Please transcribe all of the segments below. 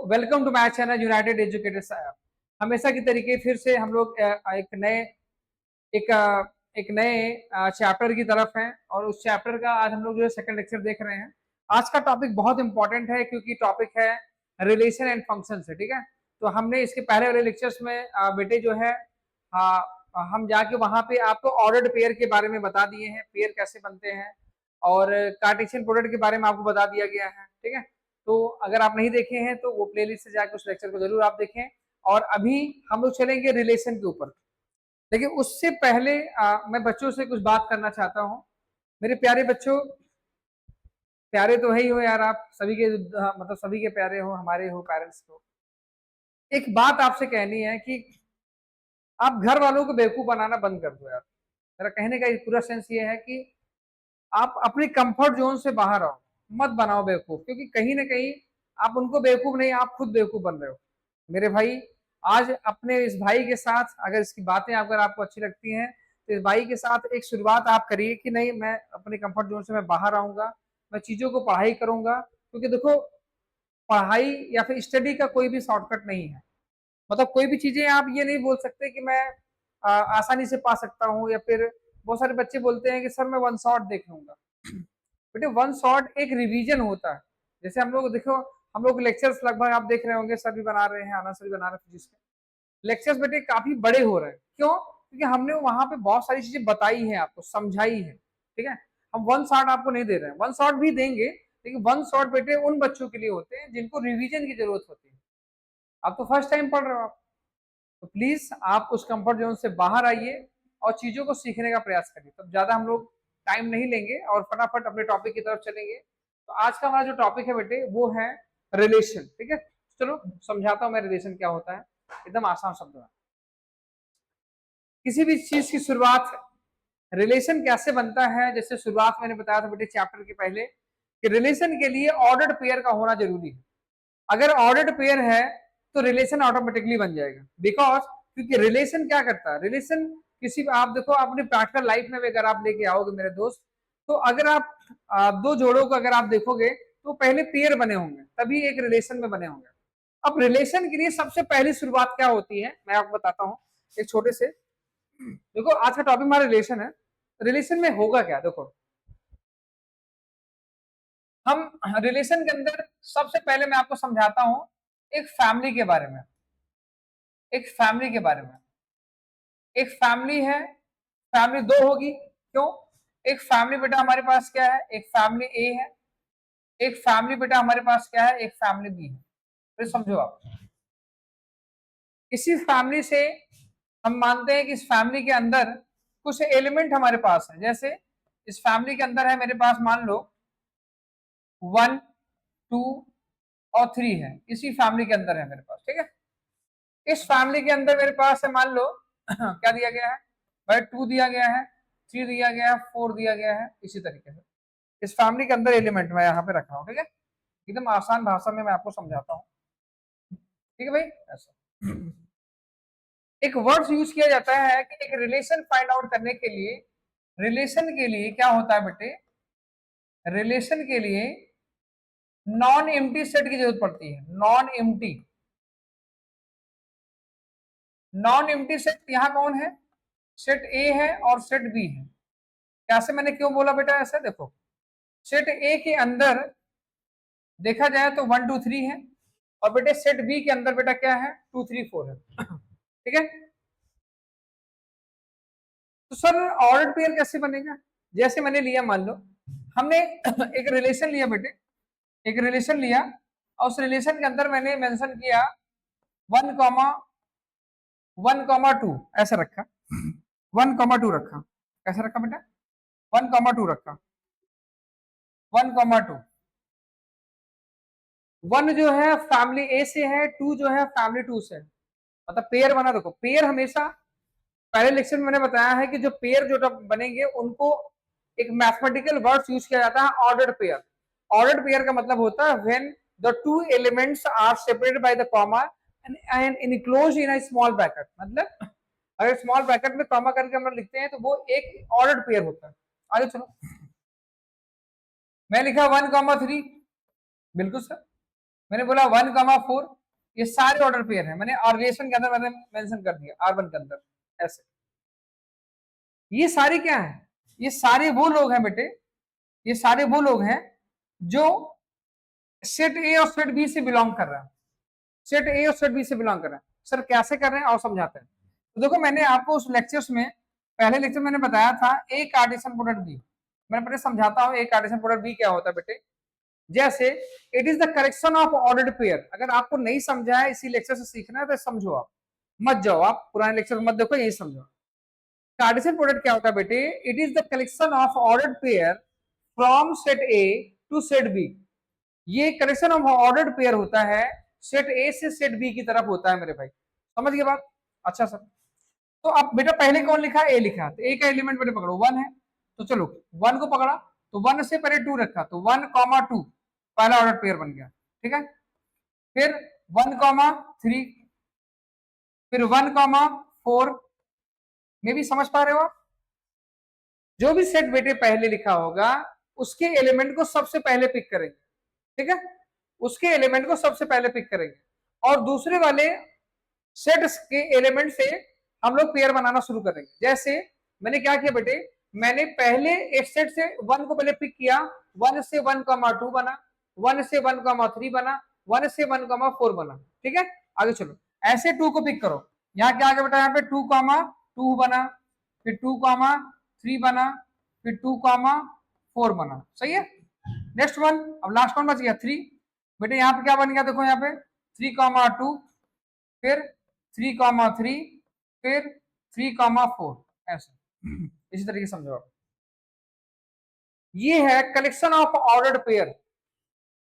Welcome to my channel United Educators app. हमेशा की तरीके फिर से हम लोग एक अ, एक नए चैप्टर की तरफ हैं और उस चैप्टर का आज हम लोग जो है सेकंड लेक्चर देख रहे हैं। आज का टॉपिक बहुत इंपॉर्टेंट है क्योंकि टॉपिक है रिलेशन एंड फंक्शन से। ठीक है, तो हमने इसके पहले वाले लेक्चर्स में बेटे जो है हम जाके वहां पे आपको ऑर्डर्ड पेयर के बारे में बता दिए हैं, पेयर कैसे बनते हैं, और कार्टेशियन प्रोडक्ट के बारे में आपको बता दिया गया है। ठीक है, तो अगर आप नहीं देखे हैं तो वो प्लेलिस्ट से जाकर उस लेक्चर को जरूर आप देखें। और अभी हम लोग चलेंगे रिलेशन के ऊपर। लेकिन उससे पहले मैं बच्चों से कुछ बात करना चाहता हूँ। मेरे प्यारे बच्चों, प्यारे तो है ही हो यार, आप सभी के मतलब सभी के प्यारे हो, हमारे हो, पेरेंट्स हो। एक बात आपसे कहनी है कि आप घर वालों को बेवकूफ बनाना बंद कर दो यार। मेरा कहने का पूरा सेंस ये है कि आप अपनी कंफर्ट जोन से बाहर आओ, मत बनाओ बेवकूफ, क्योंकि कहीं ना कहीं आप उनको बेवकूफ नहीं, आप खुद बेवकूफ बन रहे हो। मेरे भाई, आज अपने इस भाई के साथ अगर इसकी बातें अगर आपको अच्छी लगती हैं तो इस भाई के साथ एक शुरुआत आप करिए कि नहीं, मैं अपने कंफर्ट जोन से मैं बाहर आऊंगा, मैं चीजों को पढ़ाई करूंगा। क्योंकि देखो, पढ़ाई या फिर स्टडी का कोई भी शॉर्टकट नहीं है। मतलब कोई भी चीजें आप ये नहीं बोल सकते कि मैं आसानी से पा सकता हूँ, या फिर बहुत सारे बच्चे बोलते हैं कि सर मैं वन शॉट देख लूंगा। बेटे, वन शॉट एक रिवीजन होता है। जैसे हम लोग देखो, हम लोग लेक्चर्स लगभग आप देख रहे होंगे, सर भी बना रहे हैं, आना सर भी बना रहे हैं फिजिक्स के लेक्चर्स। बेटे काफी बड़े हो रहे हैं, क्यों? क्योंकि हमने वहां पे बहुत सारी चीजें बताई हैं, आपको समझाई है। ठीक है, हम वन शॉट आपको नहीं दे रहे हैं, वन शॉट भी देंगे, लेकिन वन शॉट बेटे उन बच्चों के लिए होते हैं जिनको रिवीजन की जरूरत होती है। आप तो फर्स्ट टाइम पढ़ रहे हो आप, तो प्लीज आप उस कंफर्ट जोन से बाहर आइए और चीजों को सीखने का प्रयास करिए। तब ज्यादा हम लोग टाइम नहीं लेंगे और फटाफट अपने टॉपिक की तरफ चलेंगे। तो आज का हमारा जो टॉपिक है बेटे वो है रिलेशन। ठीक है, चलो समझाता हूं मैं रिलेशन क्या होता है, एकदम आसान शब्दों में। किसी भी चीज की शुरुआत, रिलेशन कैसे बनता है, जैसे शुरुआत मैंने बताया था बेटे चैप्टर के पहले कि रिलेशन के लिए ऑर्डर्ड पेयर का होना जरूरी है। अगर ऑर्डर्ड पेयर है तो रिलेशन ऑटोमेटिकली बन जाएगा। बिकॉज क्योंकि रिलेशन क्या करता है, रिलेशन किसी आप देखो अपनी प्रैक्टिकल लाइफ में भी अगर आप लेके आओगे मेरे दोस्त, तो अगर आप दो जोड़ों को अगर आप देखोगे तो पहले पेयर बने होंगे, तभी एक रिलेशन में बने होंगे। अब रिलेशन के लिए सबसे पहली शुरुआत क्या होती है मैं आपको बताता हूँ एक छोटे से। देखो आज का टॉपिक हमारा रिलेशन है। रिलेशन में होगा क्या, देखो हम रिलेशन के अंदर सबसे पहले मैं आपको समझाता हूं एक फैमिली के बारे में। एक फैमिली के बारे में, एक फैमिली है, फैमिली दो होगी, क्यों? एक फैमिली बेटा हमारे पास क्या है, एक फैमिली ए है, एक फैमिली बेटा हमारे पास क्या है, एक फैमिली बी है। फिर समझो आप, इसी फैमिली से हम मानते हैं कि इस फैमिली के अंदर कुछ एलिमेंट हमारे पास है। जैसे इस फैमिली के अंदर है मेरे पास, मान लो 1, 2 और 3 है, इसी फैमिली के अंदर है मेरे पास। ठीक है, इस फैमिली के अंदर मेरे पास है, मान लो क्या दिया गया है भाई, 2 दिया गया है, 3 दिया गया है, 4 दिया गया है। इसी तरीके से इस फैमिली के अंदर एलिमेंट मैं यहाँ पे रखा हूँ। ठीक है, एकदम आसान भाषा में मैं आपको समझाता हूँ। ठीक है भाई, ऐसा एक वर्ड्स यूज किया जाता है कि एक रिलेशन फाइंड आउट करने के लिए, रिलेशन के लिए क्या होता है बेटे, रिलेशन के लिए नॉन एम्प्टी सेट की जरूरत पड़ती है। Non empty, non empty set यहाँ कौन है, सेट ए है और सेट बी है। कैसे, मैंने क्यों बोला बेटा ऐसे, देखो सेट ए के अंदर देखा जाए तो 1, 2, 3 है, और बेटे सेट बी के अंदर बेटा क्या है, 2, 3, 4 है। ठीक है, तो सर ऑर्डर पेयर कैसे बनेगा? जैसे मैंने लिया, मान लो हमने एक रिलेशन लिया बेटे, एक रिलेशन लिया और उस रिलेशन के अंदर मैंने मेंशन किया 1, 1, 2 ऐसा रखा, 1, 2 रखा। कैसा रखा बेटा, 1, 2 रखा, 1, 2। 1 जो है फैमिली ए से है, 2 जो है फैमिली 2 से है। मतलब पेयर बना, देखो पेयर हमेशा, पहले लेक्चर में मैंने बताया है कि जो पेयर जो बनेंगे उनको एक मैथमेटिकल वर्ड्स यूज किया जाता है, ऑर्डर्ड पेयर। ऑर्डर्ड पेयर का मतलब होता है when the two elements are separated by the comma and enclosed in a small bracket. मतलब अगर स्मॉल ब्रैकेट में कॉमा करके हम लोग लिखते हैं तो वो एक ऑर्डर्ड पेयर होता है। आगे चलो, मैं लिखा 1, 3, बिल्कुल सर, मैंने बोला 1,4 ये सारे ऑर्डर पेयर है, मैंने रिलेशन के अंदर मैंने मेंशन कर दिया R1 के अंदर ऐसे। ये सारे क्या है, ये सारे वो लोग हैं बेटे, ये सारे वो लोग हैं जो सेट ए और सेट बी से बिलोंग कर रहे हैं, सेट ए और सेट बी से बिलोंग कर रहे हैं। सर कैसे कर रहे हैं और समझाते हैं। तो देखो मैंने आपको उस लेक्चर्स में, पहले लेक्चर मैंने बताया था ए कार्टेशियन प्रोडक्ट बी, मैं पहले समझाता हूँ ए कार्टेशियन प्रोडक्ट बी क्या होता है बेटे। जैसे it is the correction of ordered pair, अगर आपको नहीं समझा है इसी लेक्चर से सीखना है तो समझो, आप मत जाओ, आप पुराने लेक्चर मत देखो, यही समझो। कार्टेशियन प्रोडक्ट क्या होता है बेटे, it is the collection of ordered pair from set A to set B. ये कलेक्शन ऑफ ऑर्डर्ड पेयर होता है, सेट ए से सेट बी की तरफ होता है मेरे भाई, समझ गए बात। अच्छा सर, तो अब बेटा पहले कौन लिखा, ए लिखा, तो ए का एलिमेंट बेटे पकड़ो 1 है, तो चलो 1 को पकड़ा, तो 1 से पहले 2 रखा, तो 1,2 पहला ऑर्डर पेयर बन गया, ठीक है। फिर 1,3, फिर 1,4 में भी समझ पा रहे हो आप, जो भी सेट बेटे पहले लिखा होगा उसके एलिमेंट को सबसे पहले पिक करेंगे, ठीक है, उसके एलिमेंट को सबसे पहले पिक करेंगे, और दूसरे वाले सेट के एलिमेंट से हम लोग पेयर बनाना शुरू करेंगे। जैसे मैंने क्या किया बेटे, मैंने पहले एक सेट से 1 को पहले पिक किया, 1 से 1,2 बना, 1 से 1,3 बना, 1 से 1,4 बना, ठीक है। आगे चलो, ऐसे 2 को पिक करो, यहाँ क्या आ गया बेटा, यहाँ पे 2,2 बना, फिर 2,3 बना, फिर 2,4 बना, सही है। नेक्स्ट वन, अब लास्ट वन बच गया 3, बेटे यहाँ पे क्या बन गया, देखो यहाँ पे 3,2, फिर 3,3, फिर 3,4, ऐसे इसी तरीके समझो आप। ये है कलेक्शन ऑफ ऑर्डर्ड पेयर,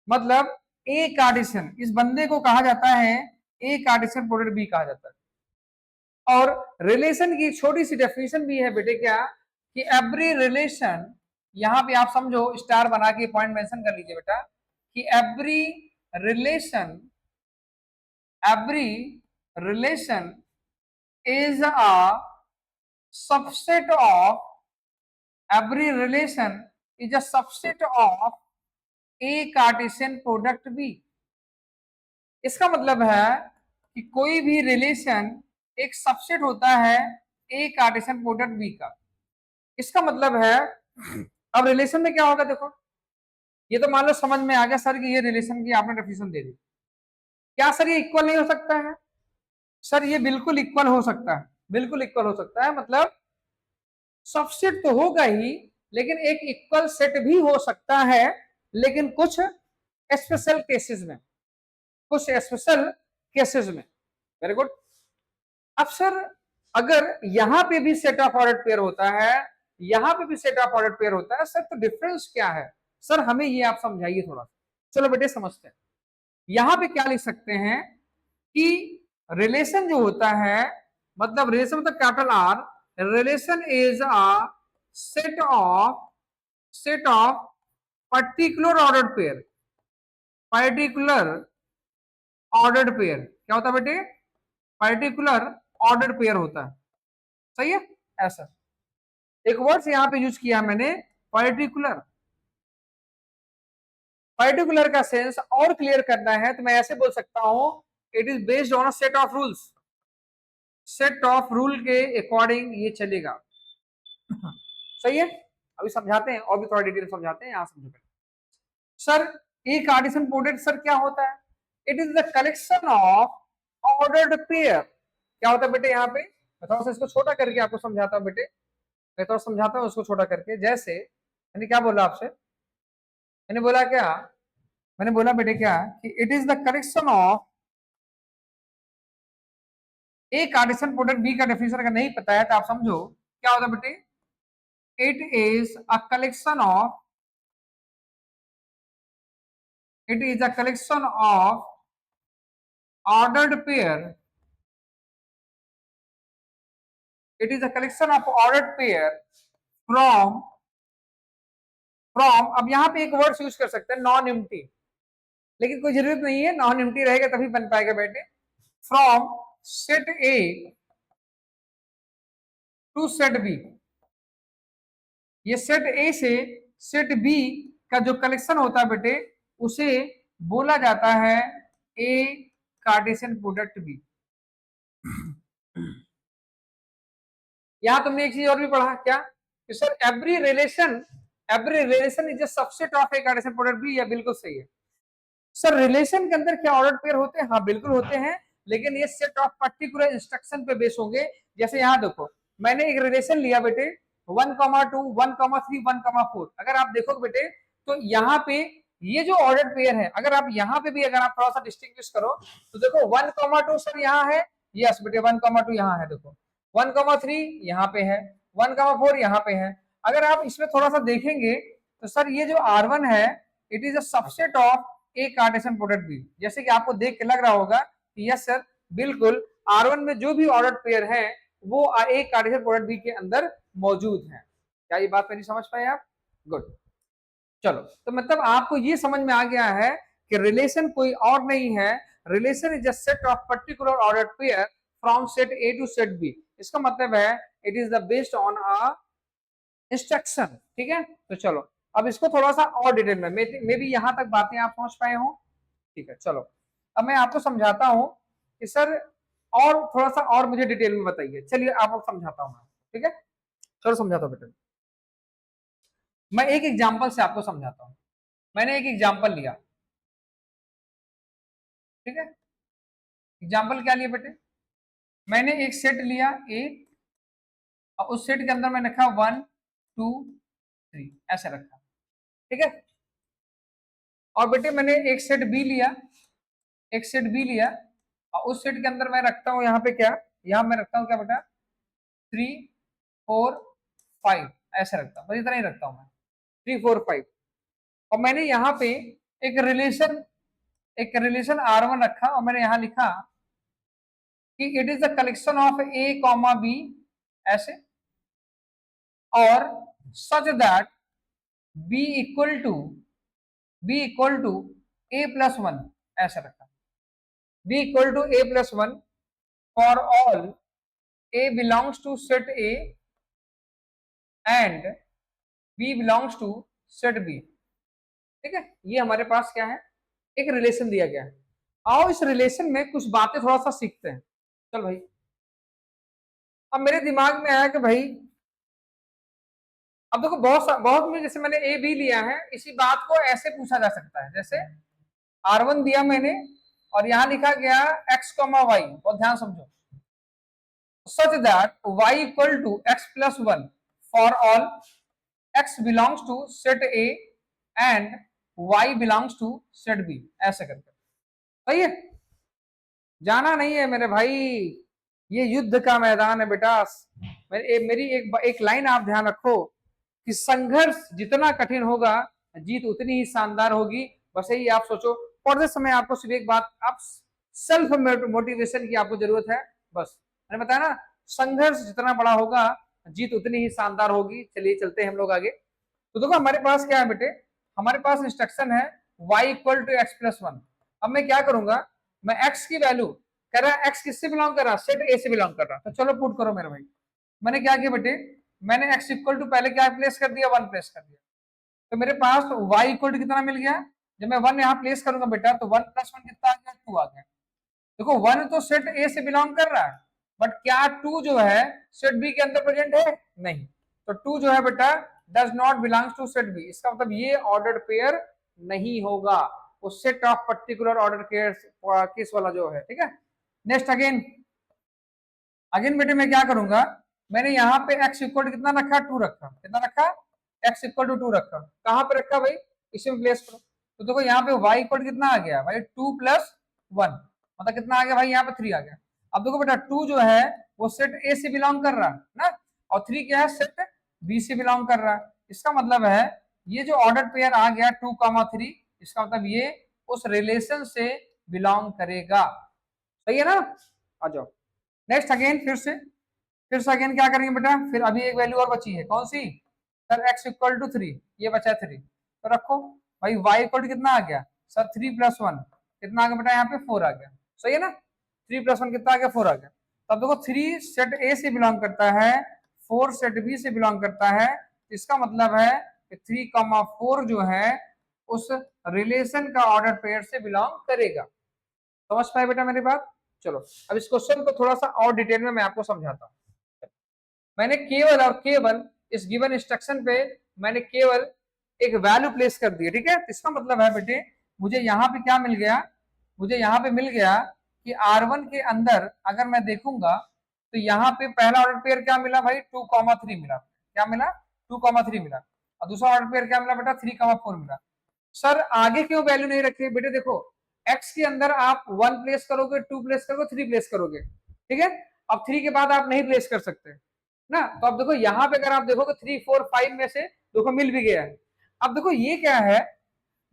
मतलब ए कार्टेशियन, इस बंदे को कहा जाता है ए कार्टेशियन प्रोडक्ट बी कहा जाता है। और रिलेशन की छोटी सी डेफिनेशन भी है बेटे, क्या कि एवरी रिलेशन, यहां पे आप समझो स्टार बना के पॉइंट मेंशन कर लीजिए बेटा, कि every relation, every relation is a subset of, every relation is a subset of a Cartesian product B। इसका मतलब है कि कोई भी रिलेशन एक सबसेट होता है ए कार्टेशियन प्रोडक्ट बी का। इसका मतलब है, अब रिलेशन में क्या होगा देखो, ये तो मान लो समझ में आ गया सर कि ये रिलेशन की आपने डेफिनेशन दे दी, क्या सर ये इक्वल नहीं हो सकता है, सर ये बिल्कुल इक्वल हो सकता है, बिल्कुल इक्वल हो सकता है, मतलब सबसेट तो होगा ही, लेकिन एक इक्वल सेट भी हो सकता है, लेकिन कुछ स्पेशल केसेस में, कुछ स्पेशल केसेस में। Very good. अब सर अगर यहां पे भी सेट ऑफ ऑर्डर्ड पेयर होता है, यहां पे भी सेट ऑफ ऑर्डर्ड पेयर होता है, सर तो डिफरेंस क्या है, सर हमें ये आप समझाइए थोड़ा सा। चलो बेटे समझते हैं, यहां पे क्या लिख सकते हैं कि रिलेशन जो होता है, मतलब रिलेशन मतलब capital R, relation is a set of particular ordered pair, particular ordered pair क्या होता है बेटे, particular ordered pair होता है, सही है। ऐसा एक वर्ड यहां पे यूज किया मैंने, particular, पर्टिकुलर का सेंस और क्लियर करना है तो मैं ऐसे बोल सकता हूं, it is based on a set of rules, set of rule के अकॉर्डिंग ये चलेगा, सही है। अभी समझाते हैं और भी थोड़ा डिटेल समझाते हैं, यहां समझो। सर ए कार्टेशियन प्रोडक्ट सर क्या होता है, it is the collection of ordered pair. क्या होता है बेटे, यहाँ पे मैं थोड़ा सा इसको छोटा करके आपको समझाता हूँ बेटे, मैं थोड़ा समझाता हूँ उसको छोटा करके। जैसे मैंने क्या बोला आपसे, मैंने बोला क्या, मैंने बोला बेटे क्या कि it is the collection of, A Cartesian product B का डेफिनेशन अगर नहीं पता है तो आप समझो क्या होता है बेटे, it is a collection of, it is a collection of ordered pair, it is a collection of ordered pair from, अब यहां पे एक वर्ड यूज कर सकते हैं नॉन एम्प्टी, लेकिन कोई जरूरत नहीं है, नॉन एम्प्टी रहेगा तभी बन पाएगा बेटे। From set A to set B, ये सेट ए से सेट बी का जो कलेक्शन होता है बेटे, उसे बोला जाता है ए कार्टेशियन प्रोडक्ट बी। यहां तुमने एक चीज और भी पढ़ा क्या कि sir every relation is a subset of A Cartesian product B. या बिल्कुल सही है सर। रिलेशन के अंदर क्या ऑर्डर पेयर होते हैं? हाँ बिल्कुल होते हैं, लेकिन ये सेट ऑफ पर्टिकुलर इंस्ट्रक्शन पे बेस होंगे। जैसे यहाँ देखो, मैंने एक रिलेशन लिया बेटे 1,2, 1,3, 1,4। अगर आप देखो बेटे तो यहाँ पे ये जो ऑर्डर पेयर है, अगर आप यहाँ पे भी अगर आप थोड़ा सा डिस्टिंग्विश करो तो देखो 1,2 सर यहाँ है, यस बेटे 1,2 यहाँ है, देखो 1,3 यहाँ पे है, 1,4 यहाँ पे है। अगर आप इसमें थोड़ा सा देखेंगे तो सर ये जो R1 है it is a subset of A Cartesian product B. जैसे कि आपको देख के लग रहा होगा कि यस सर बिल्कुल R1 में जो भी ऑर्डर पेयर है वो ए कार्टेशियन प्रोडक्ट बी के अंदर मौजूद है। क्या ये बात मेरी समझ पाए आप? गुड। चलो, तो मतलब आपको ये समझ में आ गया है कि रिलेशन कोई और नहीं है, relation is a set of particular order pair from set A to set B. इसका मतलब है it is the based on a instruction. ठीक है, तो चलो अब इसको थोड़ा सा और डिटेल में मे भी यहां तक बातें आप समझ पाए हो। ठीक है, चलो अब मैं आपको समझाता हूं कि सर और थोड़ा सा और मुझे डिटेल में बताइए। चलिए आपको समझाता हूं मैं। ठीक है, चलो समझाता हूं बेटा। मैं एक एग्जांपल से आपको समझाता हूं। मैंने एक एग्जांपल लिया, ठीक है। एग्जांपल क्या लिया बेटे? मैंने एक सेट लिया ए और उस सेट के अंदर मैंने रखा 1 2 3 ऐसे रखा। ठीक है, और बेटे मैंने एक सेट बी लिया, एक सेट बी लिया और उस सेट के अंदर मैं रखता हूं यहाँ पे क्या, यहाँ मैं रखता हूँ क्या बेटा 3 4 5 ऐसे रखता हूँ, बस इतना ही रखता हूँ मैं 3 4 5। और मैंने यहाँ पे एक रिलेशन R1 रखा और मैंने यहाँ लिखा कि it is the collection of A comma B ऐसे, और such that B equal to A plus one ऐसा रखा। B equal to A plus one for all A belongs to set A and B belongs to set B. ठीक है, ये हमारे पास क्या है, एक रिलेशन दिया गया है। आओ इस रिलेशन में कुछ बातें थोड़ा सा सीखते हैं। चल भाई, अब मेरे दिमाग में आया कि भाई अब देखो बहुत में जैसे मैंने ए बी लिया है, इसी बात को ऐसे पूछा जा सकता है जैसे R1 दिया मैंने और यहां लिखा गया x, y। और ध्यान समझो, such that y equal to x plus 1 for all x belongs to set A and y belongs to set B ऐसे करके। सही है, जाना नहीं है मेरे भाई, ये युद्ध का मैदान है बेटा। मेरी एक लाइन आप ध्यान रखो कि संघर्ष जितना कठिन होगा जीत उतनी ही शानदार होगी। बस यही आप सोचो। पढ़ते समय आपको सिर्फ एक बात, आप सेल्फ मोटिवेशन की आपको जरूरत है। बस मैंने बताया ना, संघर्ष जितना बड़ा होगा जीत उतनी ही शानदार होगी। चलिए चलते हैं हम लोग आगे। तो देखो हमारे पास क्या है बेटे, हमारे पास इंस्ट्रक्शन है y equal to x plus one. अब मैं क्या करूंगा, मैं x की वैल्यू कह रहा है, x किससे बिलोंग कर रहा, सेट ए से बिलोंग कर रहा, तो चलो पुट करो मेरे भाई। मैंने क्या किया बेटे, मैंने x इक्वल टू पहले क्या प्लेस कर दिया, 1 प्लेस कर दिया। तो मेरे पास y इक्वल टू कितना मिल गया, जब मैं 1 यहाँ प्लेस करूंगा बेटा तो 1 प्लस 1 कितना आ गया, 2 आ गया। देखो 1 तो सेट ए से बिलोंग कर रहा है, बट क्या 2 जो है सेट बी के अंदर प्रेजेंट है, नहीं। तो 2 जो है बेटा does not belongs to set B. इसका मतलब ये ऑर्डर्ड पेयर नहीं होगा, वो set of particular order pair case वाला जो है। ठीक है, नेक्स्ट अगेन बेटे मैं क्या करूंगा, मैंने यहाँ पे x इक्वल कितना रखा, 2 रखा। कितना रखा, x इक्वल टू 2 रखा। कहां पे रखा भाई, इसी में प्लेस करो। तो देखो यहाँ पे y इक्वल कितना आ गया भाई, 2 प्लस 1 मतलब कितना आ गया भाई, यहाँ पे 3 आ गया। अब देखो बेटा 2 जो है वो सेट ए से बिलोंग कर रहा है ना, और 3 क्या है, सेट बी से बिलोंग कर रहा है। इसका मतलब है ये जो ऑर्डर पेयर आ गया 2,3, इसका मतलब ये उस रिलेशन से बिलोंग करेगा। सही है ना, आ जाओ नेक्स्ट अगेन फिर से अगेन क्या करेंगे बेटा, फिर अभी एक वैल्यू और बची है, कौन सी सर, x इक्वल टू 3, ये बचा 3। तो रखो भाई y इक्वल कितना आ गया सर, 3 प्लस 1 कितना आ गया बेटा, यहाँ पे 4 आ गया। सही है ना, 3 प्लस 1 कितना आ गया, 4 आ गया। तब देखो 3 सेट ए से बिलोंग करता है, 4 सेट बी से बिलोंग करता है। इसका मतलब है कि 3,4 जो है उस रिलेशन का ऑर्डर पेयर से बिलोंग करेगा। समझ पाए बेटा मेरी बात? चलो अब इस क्वेश्चन को थोड़ा सा और डिटेल में मैं आपको समझाता हूँ। मैंने केवल और केवल इस गिवन इंस्ट्रक्शन पे मैंने केवल एक वैल्यू प्लेस कर दी है, ठीक है। इसका मतलब है बेटे मुझे यहाँ पे क्या मिल गया, मुझे यहाँ पे मिल गया कि R1 के अंदर अगर मैं देखूंगा तो यहाँ पे पहला ऑर्डर पेयर क्या मिला भाई, 2,3 मिला। क्या मिला? 2,3 मिला। और दूसरा ऑर्डर पेयर क्या मिला बेटा, 3,4 मिला। सर आगे क्यों वैल्यू नहीं रखी? बेटे देखो x के अंदर आप 1 प्लेस करोगे, 2 प्लेस करोगे, 3 प्लेस करोगे, ठीक है। अब 3 के बाद आप नहीं प्लेस कर सकते ना, तो अब देखो यहाँ पे अगर आप देखोगे 3, 4, 5 में से देखो मिल भी गया है। अब देखो ये क्या है,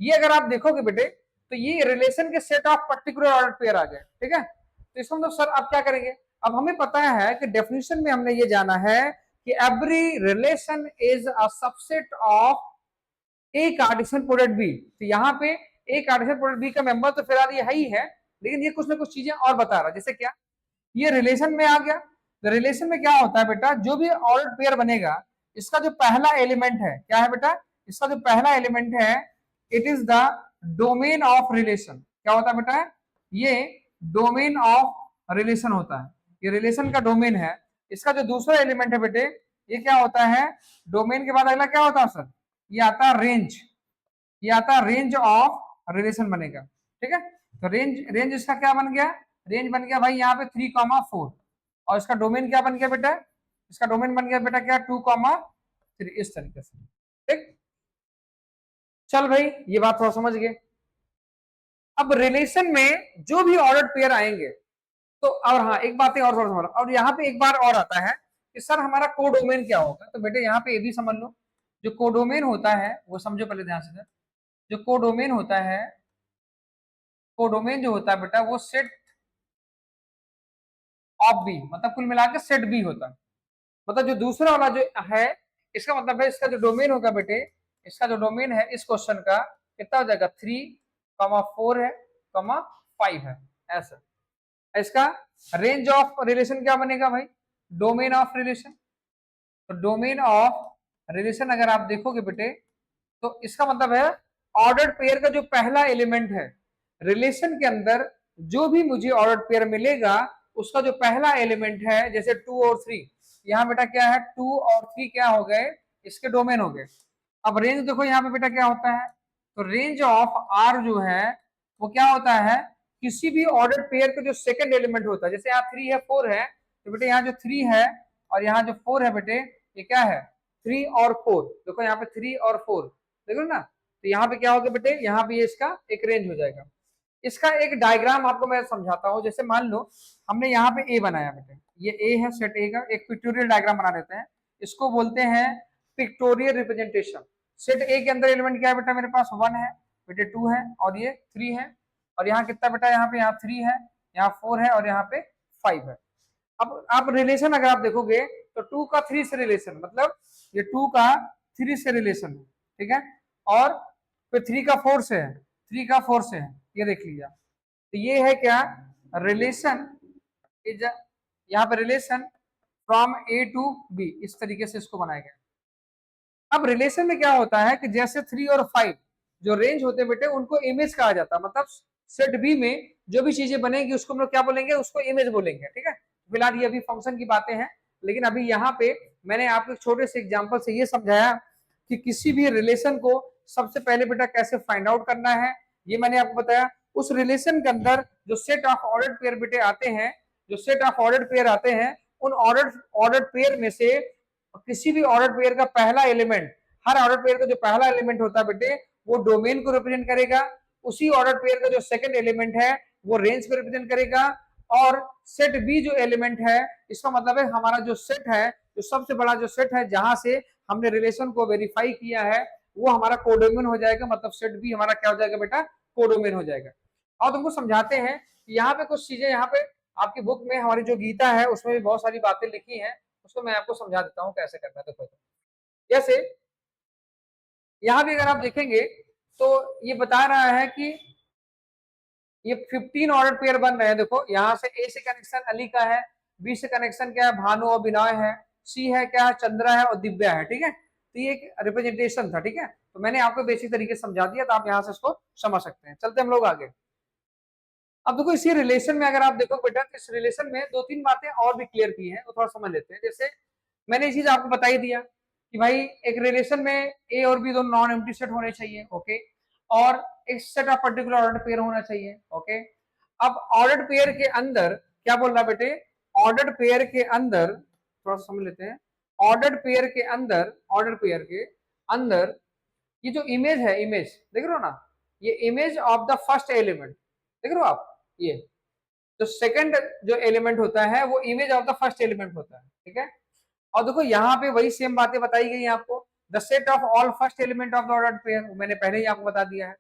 ये अगर आप देखोगे बेटे तो ये रिलेशन के set of particular order pair आ गए, ठीक है। तो इसको मतलब सर आप क्या करेंगे, अब हमें पता है कि डेफिनेशन में हमने ये जाना है कि every relation is a subset of A Cartesian product B. तो यहाँ पे ए कार्टेशियन प्रोडक्ट बी का मेंबर तो फिलहाल ये है ही है, लेकिन ये कुछ ना कुछ चीजें और बता रहा है। जैसे क्या, ये रिलेशन में आ गया। तो रिलेशन में क्या होता है बेटा, जो भी ऑर्डर पेयर बनेगा इसका जो पहला एलिमेंट है, क्या है बेटा, इसका जो पहला एलिमेंट है it is the domain of relation. क्या होता है बेटा, ये डोमेन ऑफ रिलेशन होता है, ये रिलेशन का डोमेन है। इसका जो दूसरा एलिमेंट है बेटे ये क्या होता है, डोमेन के बाद अगला क्या होता है सर, ये आता है रेंज, ये आता है रेंज ऑफ रिलेशन बनेगा, ठीक है। तो रेंज इसका क्या बन गया, रेंज बन गया भाई यहाँ पे 3,4 और इसका डोमेन क्या बन गया बेटा, इसका डोमेन बन गया बेटा क्या 2,3, इस तरीके से, ठीक। चल भाई ये बात थोड़ा समझ गए। अब रिलेशन में जो भी ऑर्डर पेयर आएंगे तो, और हाँ एक बात है और थोड़ा समझ, और यहाँ पे एक बार और आता है कि सर हमारा कोडोमेन क्या होगा। तो बेटे यहाँ पे ये भी समझ लो, जो कोडोमेन होता है वो समझो पहले ध्यान से। जो कोडोमेन होता है, कोडोमेन जो होता है बेटा वो सेट ऑफ बी, मतलब कुल मिलाकर सेट बी होता है। मतलब जो दूसरा वाला जो है इसका मतलब है इसका जो डोमेन होगा बेटे, इसका जो डोमेन है इस क्वेश्चन का कितना हो जाएगा, 3,4 है, 5 है, ऐसा। इसका रेंज ऑफ रिलेशन क्या बनेगा भाई, डोमेन ऑफ रिलेशन। तो डोमेन ऑफ रिलेशन अगर आप देखोगे बेटे तो इसका मतलब है ऑर्डर पेयर का जो पहला एलिमेंट है रिलेशन के अंदर, जो भी मुझे ऑर्डर पेयर मिलेगा उसका जो पहला एलिमेंट है, जैसे 2 और 3, यहाँ बेटा क्या है 2 और 3 क्या हो गए, इसके डोमेन हो गए। अब रेंज देखो यहाँ पे बेटा क्या होता है, तो रेंज ऑफ आर जो है वो क्या होता है, किसी भी ऑर्डर पेयर का जो सेकंड एलिमेंट होता है, जैसे यहाँ 3 है 4 है, तो बेटे यहाँ जो 3 है और यहाँ जो 4 है बेटे ये क्या है 3 और 4, देखो यहाँ पे 3 और 4 देखो ना। तो यहाँ पे क्या होगा बेटे, यहाँ पे ये इसका एक रेंज हो जाएगा। इसका एक डायग्राम आपको मैं समझाता हूँ। जैसे मान लो हमने यहाँ पे ए बनाया बेटे, ये ए है सेट ए का, एक पिक्टोरियल डायग्राम बना देते हैं, इसको बोलते हैं पिक्टोरियल रिप्रेजेंटेशन। सेट ए के अंदर एलिमेंट क्या है बेटा, मेरे पास 1 है बेटे, 2 है और ये 3 है, और यहाँ कितना बेटा, यहाँ पे यहाँ 3 है, यहाँ 4 है और यहाँ पे 5 है। अब आप रिलेशन अगर आप देखोगे तो 2 का 3 से रिलेशन, मतलब ये 2 का 3 से रिलेशन है, ठीक है, और फिर 3 का 4 से है, 3 का 4 से है, ये देख लीजिए। तो ये है क्या, रिलेशन इज, यहाँ पे relation from A to B, इस तरीके से इसको बनाया गया। अब रिलेशन में क्या होता है कि जैसे 3 और 5 जो रेंज होते हैं बेटे उनको इमेज कहा जाता है, मतलब सेट बी में जो भी चीजें बनेंगी उसको हम लोग क्या बोलेंगे, उसको इमेज बोलेंगे, ठीक है। फिलहाल ये अभी फंक्शन की बातें हैं, लेकिन अभी यहाँ पे मैंने आपको एक छोटे से एग्जांपल से ये समझाया कि किसी भी रिलेशन को सबसे पहले बेटा कैसे फाइंड आउट करना है, ये मैंने आपको बताया। उस रिलेशन के अंदर जो सेट ऑफ ऑर्डर पेयर बेटे आते हैं, जो सेट ऑफ ऑर्डर पेयर आते हैं, उन ऑर्डर पेयर में से किसी भी ऑर्डर पेयर का पहला एलिमेंट, हर ऑर्डर पेयर का जो पहला एलिमेंट होता है बेटे वो डोमेन को रिप्रेजेंट करेगा, उसी ऑर्डर पेयर का जो सेकंड एलिमेंट है वो रेंज को रिप्रेजेंट करेगा, और सेट बी जो एलिमेंट है इसका मतलब है हमारा जो सेट है, जो सबसे बड़ा जो सेट है जहां से हमने रिलेशन को वेरीफाई किया है वो हमारा कोडोमेन हो जाएगा, मतलब सेट बी हमारा क्या हो जाएगा बेटा, कोडोमेन हो जाएगा। और तुमको समझाते हैं यहाँ पे कुछ चीजें, यहाँ पे आपकी बुक में हमारी जो गीता है उसमें भी बहुत सारी बातें लिखी हैं, उसको मैं आपको समझा देता हूँ कैसे करना है। देखो जैसे यहाँ भी अगर आप देखेंगे तो ये बता रहा है कि ये 15 ऑर्डर पेयर बन रहे हैं। देखो यहाँ से ए से कनेक्शन अली का है, बी से कनेक्शन क्या है भानु और बिनॉय है, सी है क्या है चंद्रा है और दिव्या है, ठीक है। तो ये एक रिप्रेजेंटेशन था, ठीक है। तो मैंने आपको बेसिक तरीके से समझा दिया, तो आप यहाँ से इसको समझ सकते हैं। चलते हम लोग आगे। अब देखो इसी रिलेशन में अगर आप देखो बेटा, तो इस रिलेशन में दो तीन बातें और भी क्लियर की हैं, तो थोड़ा समझ लेते हैं। जैसे मैंने ये चीज आपको बता ही दिया कि भाई एक रिलेशन में ए और बी दोनों नॉन एम्प्टी सेट होने चाहिए, ओके, और एक set of particular order pair होना चाहिए, ओके। अब ऑर्डर पेयर के अंदर क्या बोल रहा बेटे, ऑर्डर पेयर के अंदर थोड़ा सा समझ लेते हैं। ऑर्डर पेयर के अंदर, ऑर्डर पेयर के अंदर ये जो इमेज है, इमेज देख रहे हो ना, ये image of the first element देख रहे हो आप, ये जो सेकंड जो एलिमेंट होता है वो image of the first element होता है, ठीक है। और देखो यहाँ पे वही सेम बातें बताई गई आपको, the set of all first element of the order pair, मैंने पहले ही आपको बता दिया है।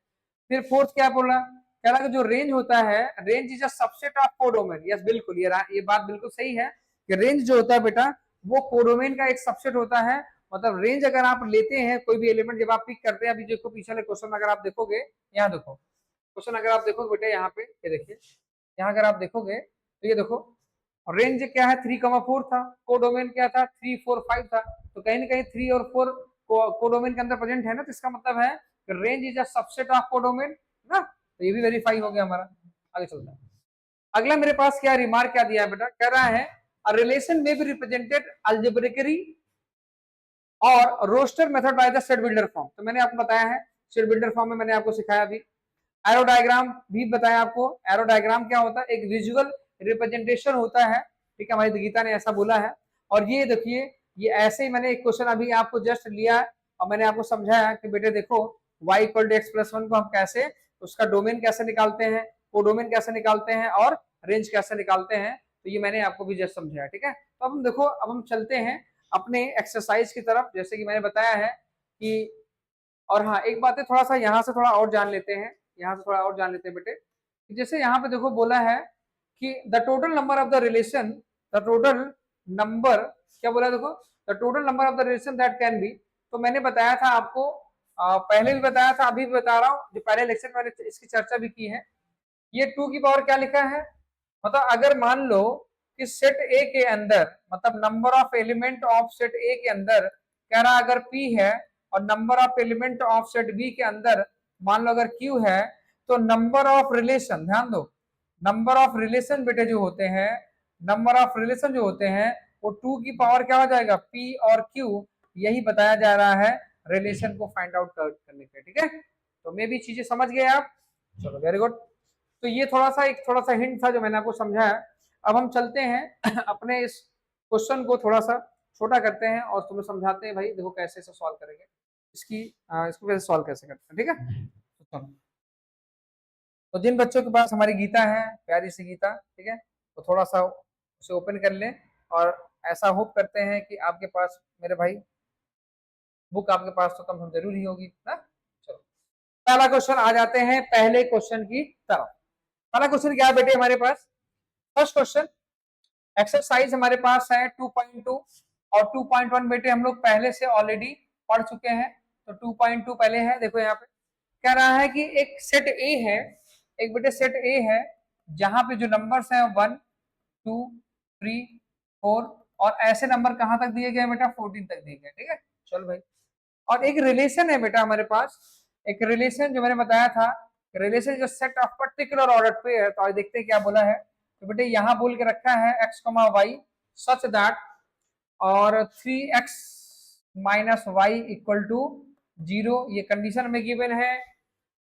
फिर फोर्थ क्या बोला, कह रहा कि जो रेंज होता है, range is a subset of codomain. Yes बिल्कुल, ये बात बिल्कुल सही है कि रेंज जो होता है बेटा वो कोडोमेन का एक सबसेट होता है। मतलब रेंज अगर आप लेते हैं कोई भी एलिमेंट, जब आप पिक करते हैं, अभी देखो पीछे वाले क्वेश्चन अगर आप देखोगे, यहाँ देखो क्वेश्चन अगर आप देखोगे बेटा, यहाँ पे ये देखिए, यहाँ अगर आप देखोगे तो ये देखो रेंज क्या है 3,4 था, कोडोमेन क्या था 3, 4, 5 था। तो कहीं ना कहीं 3 और 4 कोडोमेन के अंदर प्रेजेंट है ना, तो इसका मतलब है कि range is a subset of codomain ना। तो ये भी वेरीफाई हो गया हमारा। आगे चलते हैं। अगला मेरे पास क्या रिमार्क क्या दिया है बेटा, कह रहा है अ रिलेशन में बी रिप्रेजेंटेड अल्जेब्रिकली और roster method by the set builder form. तो मैंने आपको बताया है सेट बिल्डर फॉर्म में मैंने आपको सिखाया अभी। एरो डायग्राम भी बताया आपको। एरो डायग्राम क्या होता है, एक विजुअल रिप्रेजेंटेशन होता है, ठीक है, हमारी गीता ने ऐसा बोला है। और ये देखिए, ये ऐसे ही मैंने एक क्वेश्चन अभी आपको जस्ट लिया और मैंने आपको समझाया कि बेटे देखो y equal to x plus 1 को हम कैसे, उसका डोमेन कैसे निकालते हैं, कोडोमेन कैसे निकालते हैं और रेंज कैसे निकालते हैं। तो ये मैंने आपको भी जस्ट समझाया, ठीक है। तो अब हम देखो, अब हम चलते हैं अपने एक्सरसाइज की तरफ, जैसे कि मैंने बताया है कि, और हाँ एक बात है, थोड़ा सा यहाँ से थोड़ा और जान लेते हैं, यहाँ से थोड़ा और जान लेते हैं बेटे। जैसे यहाँ पे देखो बोला है कि the total number of the relation, the total number, क्या बोला देखो, the total number of the relation that can be. तो मैंने बताया था आपको, पहले भी बताया था, अभी भी बता रहा हूँ, जो पहले लेक्चर में मैंने इसकी चर्चा भी की है। ये 2 की पावर क्या लिखा है, मतलब अगर मान लो कि सेट ए के अंदर, मतलब number of element of set A के अंदर कह रहा अगर p है, और number of element of set B के अंदर मान लो अगर q है, तो नंबर ऑफ रिलेशन, ध्यान दो, नंबर ऑफ रिलेशन बेटे जो होते हैं, नंबर ऑफ रिलेशन जो होते हैं वो 2 की पावर क्या हो जाएगा, p और q। यही बताया जा रहा है रिलेशन को फाइंड आउट करने के, ठीक है। तो मे भी चीजें समझ गए आप, चलो वेरी गुड। तो ये थोड़ा सा हिंट था जो मैंने आपको समझाया। अब हम चलते हैं अपने इस क्वेश्चन को थोड़ा सा छोटा करते हैं और तुम्हें समझाते हैं भाई देखो कैसे इसे सॉल्व करेंगे, इसको कैसे सॉल्व कैसे करते हैं, ठीक है। तो जिन बच्चों के पास हमारी गीता है, प्यारी सी गीता, ठीक है, तो थोड़ा सा उसे ओपन कर लें, और ऐसा होप करते हैं कि आपके पास मेरे भाई बुक आपके पास तो कम जरूर ही होगी ना। चलो पहला क्वेश्चन आ जाते हैं पहले क्वेश्चन की तरफ। पहला क्वेश्चन क्या है बेटे हमारे पास, फर्स्ट क्वेश्चन एक्सरसाइज हमारे पास है 2.2 और 2.1 बेटे हम लोग पहले से ऑलरेडी पढ़ चुके हैं। तो 2.2 पहले है, देखो यहाँ पे कह रहा है कि एक सेट ए है, एक बेटे सेट ए है जहां पे जो नंबर्स हैं 1, 2, 3, 4 और ऐसे नंबर कहां तक दिए गए बेटा 14 तक दिए गए, ठीक है। चलो भाई, और एक रिलेशन है बेटा हमारे पास, एक रिलेशन जो मैंने बताया था, रिलेशन जो सेट ऑफ पर्टिकुलर ऑर्डर पे है। तो आज देखते हैं क्या बोला है। तो बेटे यहाँ बोल के रखा है x, y सच दैट और 3x minus Y equal to 0, ये कंडीशन में गिवन है।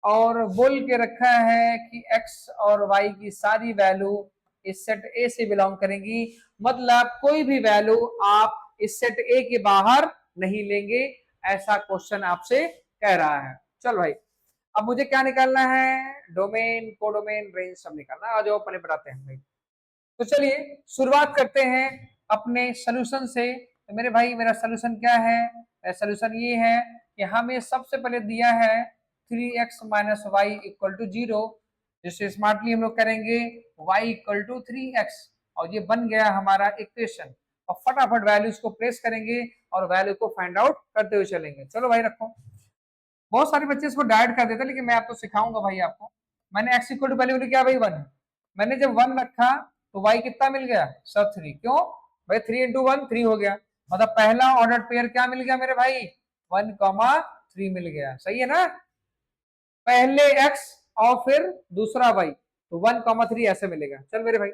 और बोल के रखा है कि x और y की सारी वैल्यू इस सेट ए से बिलोंग करेंगी, मतलब कोई भी वैल्यू आप इस सेट ए के बाहर नहीं लेंगे, ऐसा क्वेश्चन आपसे कह रहा है। चल भाई, अब मुझे क्या निकालना है, डोमेन, कोडोमेन, रेंज सब निकालना है। आ जाओ पहले बताते हैं भाई। तो चलिए शुरुआत करते हैं अपने सोल्यूशन से। तो मेरे भाई मेरा सोल्यूशन क्या है, सोल्यूशन ये है कि हमें सबसे पहले दिया है 3x minus Y equal to 0, जिससे स्मार्टली हम लोग करेंगे y इक्वल टू 3x, और ये बन गया हमारा इक्वेशन। और फटाफट वैल्यूज को प्लेस करेंगे और वैल्यू को फाइंड आउट करते हुए चलेंगे। चलो भाई रखो, बहुत सारे बच्चे इसको डायरेक्ट कर देते हैं, लेकिन मैं आपको सिखाऊंगा भाई आपको। मैंने x इक्वल टू वैल्यू क्या भाई 1, मैंने जब 1 रखा तो y कितना मिल गया सर 3, क्यों भाई 3 इंटू 1 3 हो गया, मतलब पहला ऑर्डर पेयर क्या मिल गया मेरे भाई 1,3 मिल गया, सही है ना। पहले x और फिर दूसरा y, तो 1,3 ऐसे मिलेगा। चल मेरे भाई,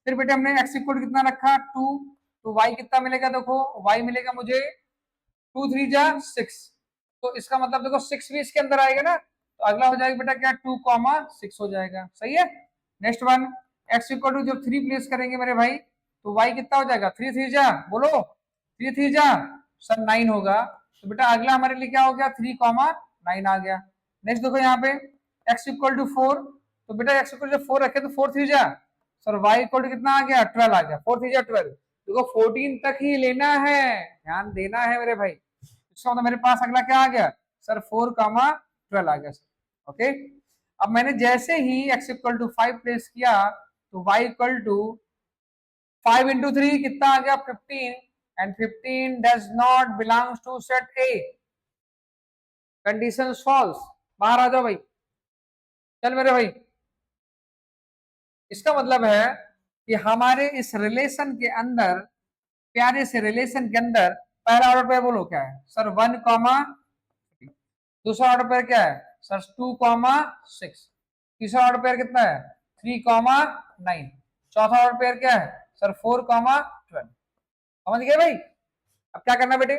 फिर बेटे हमने x इक्वल कितना रखा 2, तो y कितना मिलेगा, देखो y मिलेगा मुझे 2 3 जा 6, तो इसका मतलब देखो 6 भी इसके अंदर आएगा ना, तो अगला हो जाएगा बेटा क्या 2,6 हो जाएगा, सही है। Next one, x equal to जब 3 प्लेस करेंगे मेरे भाई, तो y कितना हो जाएगा 3 3 जा, बोलो 3 3 जा सर 9 होगा, तो बेटा अगला हमारे लिए क्या हो गया 3,9 आ गया। नेक्स्ट देखो यहाँ पे x इक्वल टू 4, तो बेटा x इक्वल टू 4 रखे तो 4 3 जा सर, y इक्वल टू कितना आ गया 12 आ गया, 4 3 जा 12, देखो 14 तक ही लेना है, ध्यान देना है मेरे भाई। इसका मतलब मेरे पास अगला क्या आ गया सर 4,12 आ गया सर, ओके। अब मैंने जैसे ही x इक्वल टू 5 प्लेस किया, तो y इक्वल टू 5 इंटू 3 कितना आ गया 15, and 15 does not belongs to set A, condition false, बाहर आ जाओ भाई। चल मेरे भाई, इसका मतलब है कि हमारे इस रिलेशन के अंदर, प्यारे से रिलेशन के अंदर, पहला ऑर्डर पे बोलो क्या है सर 1, दूसरा ऑर्डर पेयर क्या है सर 2,6, तीसरा ऑर्डर पेयर कितना है 3,9, चौथा ऑर्डर पेयर क्या है सर 4,12, समझ गए भाई। अब क्या करना बेटे,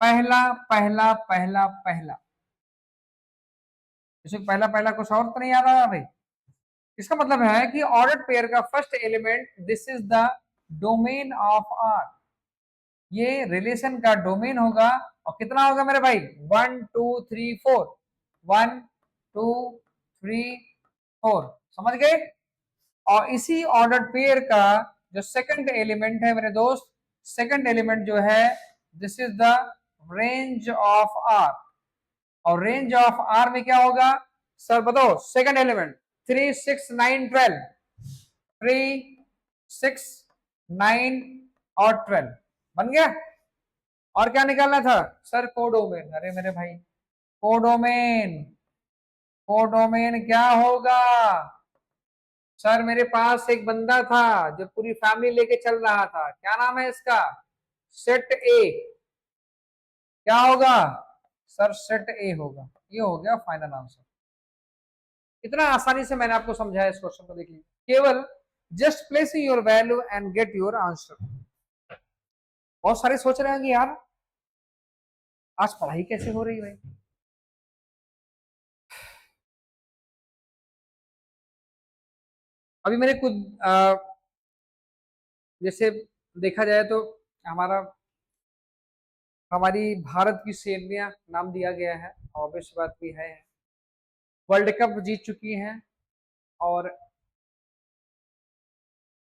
पहला पहला पहला पहला, इसमें पहला पहला कुछ और तो नहीं आ रहा भाई। इसका मतलब है कि ऑर्डर पेयर का first element, this is the domain of R, ये रिलेशन का डोमेन होगा, और कितना होगा मेरे भाई 1 2 3 4, 1 2 3 4, समझ गए। और इसी ऑर्डर पेयर का जो सेकंड एलिमेंट है मेरे दोस्त, सेकंड एलिमेंट जो है this is the range of R, और रेंज ऑफ आर में क्या होगा सर बताओ, सेकंड एलिमेंट 3 6 9 12, 3 6 9 और 12 बन गया। और क्या निकालना था सर कोडोमेन, अरे मेरे भाई कोडोमेन, कोडोमेन क्या होगा सर, मेरे पास एक बंदा था जो पूरी फैमिली लेके चल रहा था, क्या नाम है इसका सेट ए, क्या होगा सर सेट ए होगा, ये हो गया फाइनल आंसर। इतना आसानी से मैंने आपको समझाया इस क्वेश्चन को, देखिए केवल just place your value and get your answer. बहुत सारे सोच रहे हैं कि यार आज पढ़ाई कैसे हो रही है भाई, अभी मैंने कुछ जैसे देखा जाए तो हमारा, हमारी भारत की सेनानियां नाम दिया गया है, ऑब्वियस बात भी है, वर्ल्ड कप जीत चुकी हैं, और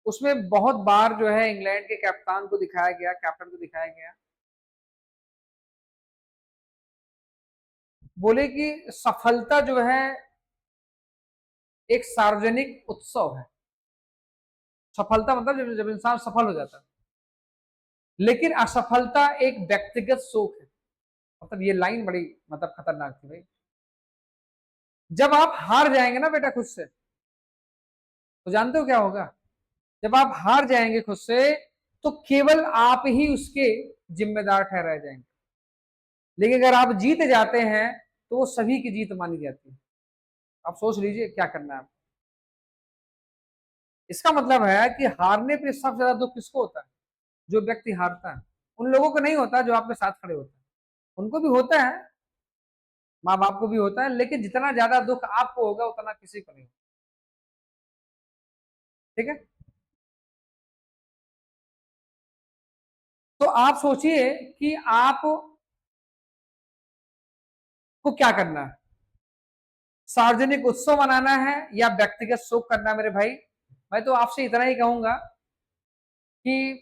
उसमें बहुत बार जो है इंग्लैंड के कप्तान को दिखाया गया, कैप्टन को दिखाया गया, बोले कि सफलता जो है एक सार्वजनिक उत्सव है, सफलता मतलब जब इंसान सफल हो जाता है, लेकिन असफलता एक व्यक्तिगत शोक है। मतलब ये लाइन बड़ी मतलब खतरनाक थी भाई, जब आप हार जाएंगे ना बेटा खुद से, तो जानते हो क्या होगा, जब आप हार जाएंगे खुद से, तो केवल आप ही उसके जिम्मेदार ठहराए जाएंगे, लेकिन अगर आप जीत जाते हैं तो वो सभी की जीत मानी जाती है। आप सोच लीजिए क्या करना है आप। इसका मतलब है कि हारने पे सबसे ज्यादा दुख किसको होता है, जो व्यक्ति हारता है, उन लोगों को नहीं होता जो आपके साथ खड़े होते हैं, उनको भी होता है, माँ बाप को भी होता है, लेकिन जितना ज्यादा दुख आपको होगा उतना किसी को नहीं, ठीक है। तो आप सोचिए कि आप को क्या करना है, सार्वजनिक उत्सव मनाना है या व्यक्तिगत शोक करना है मेरे भाई। मैं तो आपसे इतना ही कहूंगा कि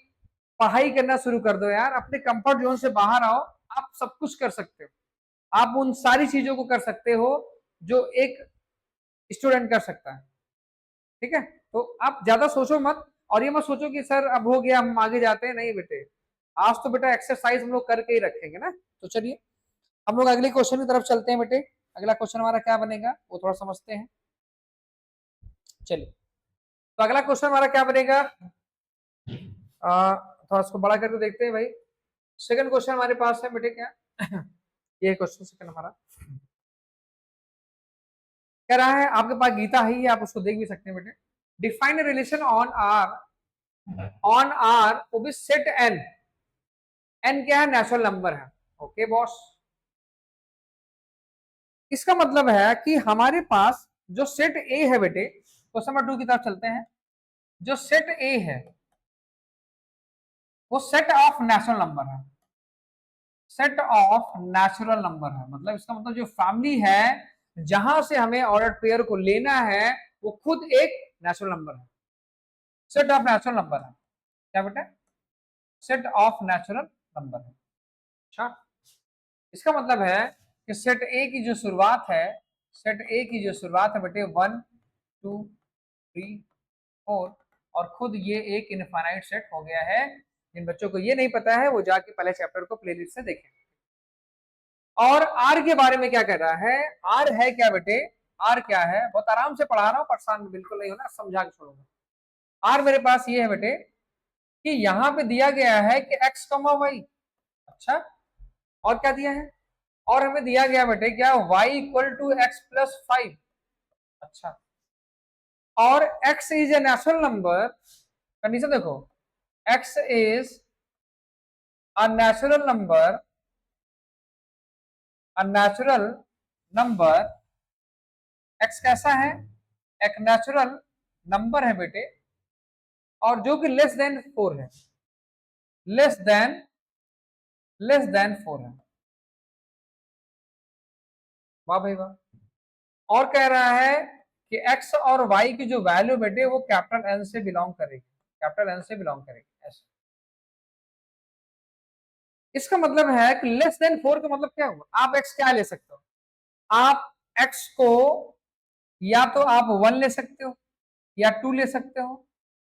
पढ़ाई करना शुरू कर दो यार, अपने कंफर्ट जोन से बाहर आओ, आप सब कुछ कर सकते हो, आप उन सारी चीजों को कर सकते हो जो एक स्टूडेंट कर सकता है, ठीक है। तो आप ज्यादा सोचो मत, और ये मत सोचो कि सर अब हो गया हम आगे जाते हैं, नहीं बेटे, आज तो बेटा एक्सरसाइज हम लोग करके ही रखेंगे ना। तो चलिए हम लोग अगले क्वेश्चन की तरफ चलते हैं बेटे, अगला क्वेश्चन हमारा क्या बनेगा वो थोड़ा समझते हैं। चलिए, तो अगला क्वेश्चन हमारा क्या बनेगा, थोड़ा इसको बड़ा करके देखते हैं भाई। सेकंड क्वेश्चन हमारे पास है बेटे क्या ये क्वेश्चन सेकंड हमारा कह रहा है, आपके पास गीता है ही, आप उसको देख भी सकते हैं बेटे। डिफाइन रिलेशन ऑन आर वो भी सेट एन। एन क्या है? नेचुरल नंबर है। ओके बॉस, इसका मतलब है कि हमारे पास जो सेट ए है बेटे, क्वेश्चन नंबर 2 की तरफ चलते हैं। जो सेट ए है वो सेट ऑफ नेचुरल नंबर है। सेट ऑफ नेचुरल नंबर है, मतलब इसका मतलब जो फैमिली है जहां से हमें ऑर्डर पेयर को लेना है वो खुद एक नेचुरल नंबर है। सेट ऑफ नेचुरल नंबर है। क्या बेटा? सेट ऑफ नेचुरल नंबर है। अच्छा, इसका मतलब है कि सेट ए की जो शुरुआत है, सेट ए की जो शुरुआत है बेटे 1 2 3 4, और खुद ये एक इनफाइनाइट सेट हो गया है। जिन बच्चों को ये नहीं पता है वो जाके पहले चैप्टर को प्लेलिस्ट से देखें। और आर के बारे में क्या कह रहा है? आर है क्या बेटे? आर क्या है? बहुत आराम से पढ़ा रहा हूं, परेशान बिल्कुल नहीं होना, समझा के छोड़ूंगा। आर मेरे पास ये है बेटे कि यहां पे दिया गया है कि एक्स कमा वाई। अच्छा, और क्या दिया है? और हमें दिया गया बेटे क्या? y equal to x plus 5। अच्छा, और x is a natural number. Condition देखो, x is a natural number, a natural number. x कैसा है? एक नेचुरल नंबर है बेटे, और जो कि लेस देन 4 है। लेस देन 4 है। वाह भाई वाह। और कह रहा है कि x और y की जो वैल्यू बेटे वो कैपिटल N से बिलोंग करेगी, कैपिटल N से बिलोंग करेगी ऐसे। इसका मतलब है कि लेस देन 4 का मतलब क्या हुआ? आप x क्या ले सकते हो? आप x को या तो आप 1 ले सकते हो, या 2 ले सकते हो,